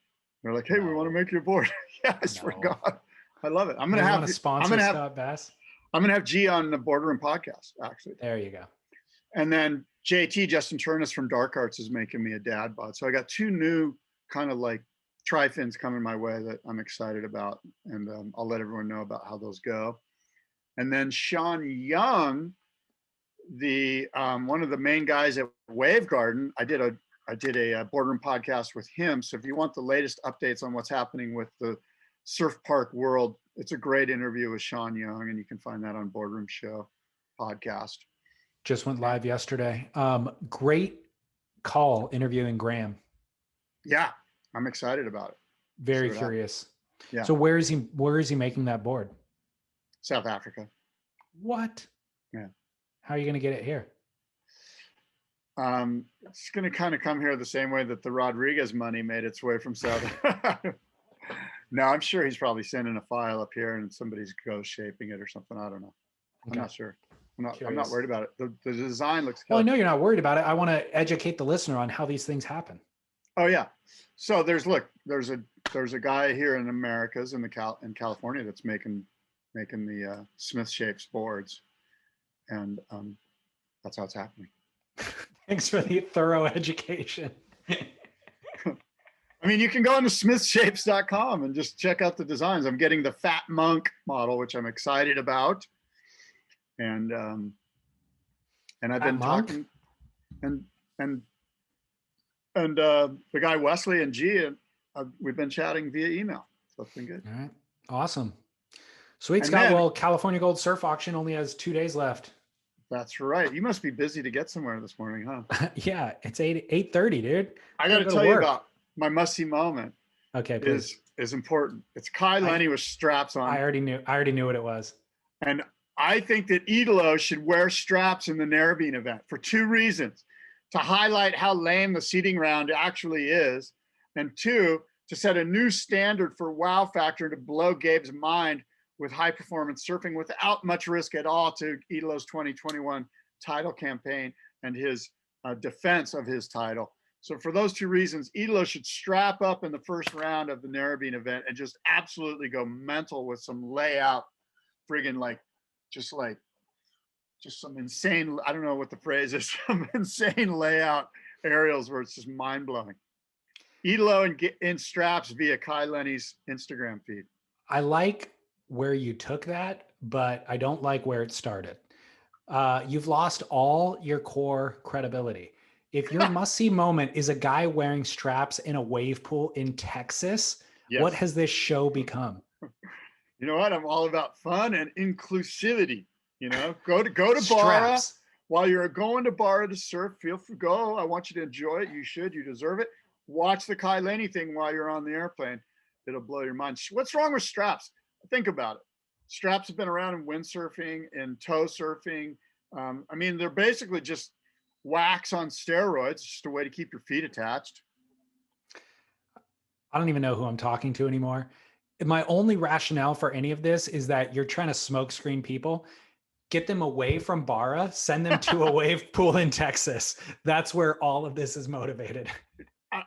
They're like, "Hey, we want to make you a board." Yeah, I swear to God, I love it. I'm gonna have Scott Bass. I'm gonna have G on the Boardroom podcast. Actually, there you go. And then JT Justin Turnus from Dark Arts is making me a dad bod. So I got 2 new kind of like tri-fins coming my way that I'm excited about, and I'll let everyone know about how those go. And then Sean Young, the one of the main guys at Wave Garden, I did a Boardroom podcast with him. So if you want the latest updates on what's happening with the surf park world, it's a great interview with Sean Young, and you can find that on Boardroom Show podcast. Just went live yesterday. Great call interviewing Graham. Yeah, I'm excited about it. Very curious. Yeah. So where is he making that board? South Africa. What? Yeah. How are you going to get it here? It's going to kind of come here the same way that the Rodriguez money made its way from South. No, I'm sure he's probably sending a file up here and somebody's ghost shaping it or something. I don't know. Okay. I'm not sure. I'm not worried about it. The design looks good. Well, I know you're not worried about it. I want to educate the listener on how these things happen. Oh yeah. So there's a guy here in Americas in California that's making the Smith shapes boards, and that's how it's happening. Thanks for the thorough education. I mean, you can go on to smithshapes.com and just check out the designs. I'm getting the Fat Monk model, which I'm excited about. And I've been talking, and the guy Wesley and G, we've been chatting via email. So it's been good. All right. Awesome. Sweet, Scott. Well, California Gold Surf Auction only has 2 days left. That's right. You must be busy to get somewhere this morning, huh? Yeah, it's 8:30, dude. I got to tell you about my must-see moment. Okay, please. Is important. It's Kai Lenny with straps on. I already knew what it was. And I think that Italo should wear straps in the Narrabeen event for 2 reasons: to highlight how lame the seating round actually is, and 2, to set a new standard for wow factor, to blow Gabe's mind with high performance surfing without much risk at all to Italo's 2021 title campaign and his defense of his title. So for those 2 reasons, Italo should strap up in the first round of the Narrabeen event and just absolutely go mental with some layout, friggin' just some insane, I don't know what the phrase is, some insane layout aerials where it's just mind blowing. Italo in straps via Kai Lenny's Instagram feed. I like where you took that, but I don't like where it started. You've lost all your core credibility. If your must-see moment is a guy wearing straps in a wave pool in Texas, yes. What has this show become? You know what? I'm all about fun and inclusivity. You know, go to Barra while you're going to Barra to surf. Feel free, go. I want you to enjoy it. You should. You deserve it. Watch the Kai Lenny thing while you're on the airplane. It'll blow your mind. What's wrong with straps? Think about it. Straps have been around in windsurfing and tow surfing. I mean, they're basically just wax on steroids, just a way to keep your feet attached. I don't even know who I'm talking to anymore. My only rationale for any of this is that you're trying to smokescreen people, get them away from Barra, send them to a wave pool in Texas. That's where all of this is motivated.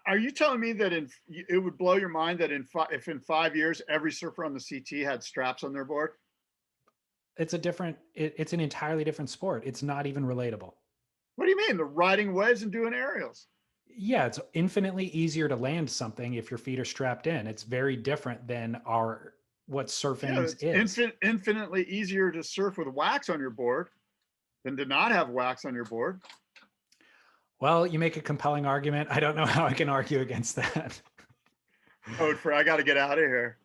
Are you telling me that it would blow your mind that if in 5 years every surfer on the CT had straps on their board? It's an entirely different sport. It's not even relatable. What do you mean? They're riding waves and doing aerials. Yeah, it's infinitely easier to land something if your feet are strapped in. It's very different than what surfing is. Infinitely easier to surf with wax on your board than to not have wax on your board. Well, you make a compelling argument. I don't know how I can argue against that. I got to get out of here.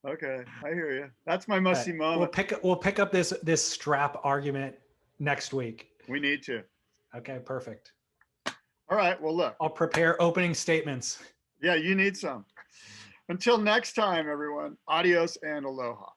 Okay, I hear you. That's my must-see moment. We'll pick up this strap argument next week. We need to. Okay, perfect. All right, well, look. I'll prepare opening statements. Yeah, you need some. Until next time, everyone, adios and aloha.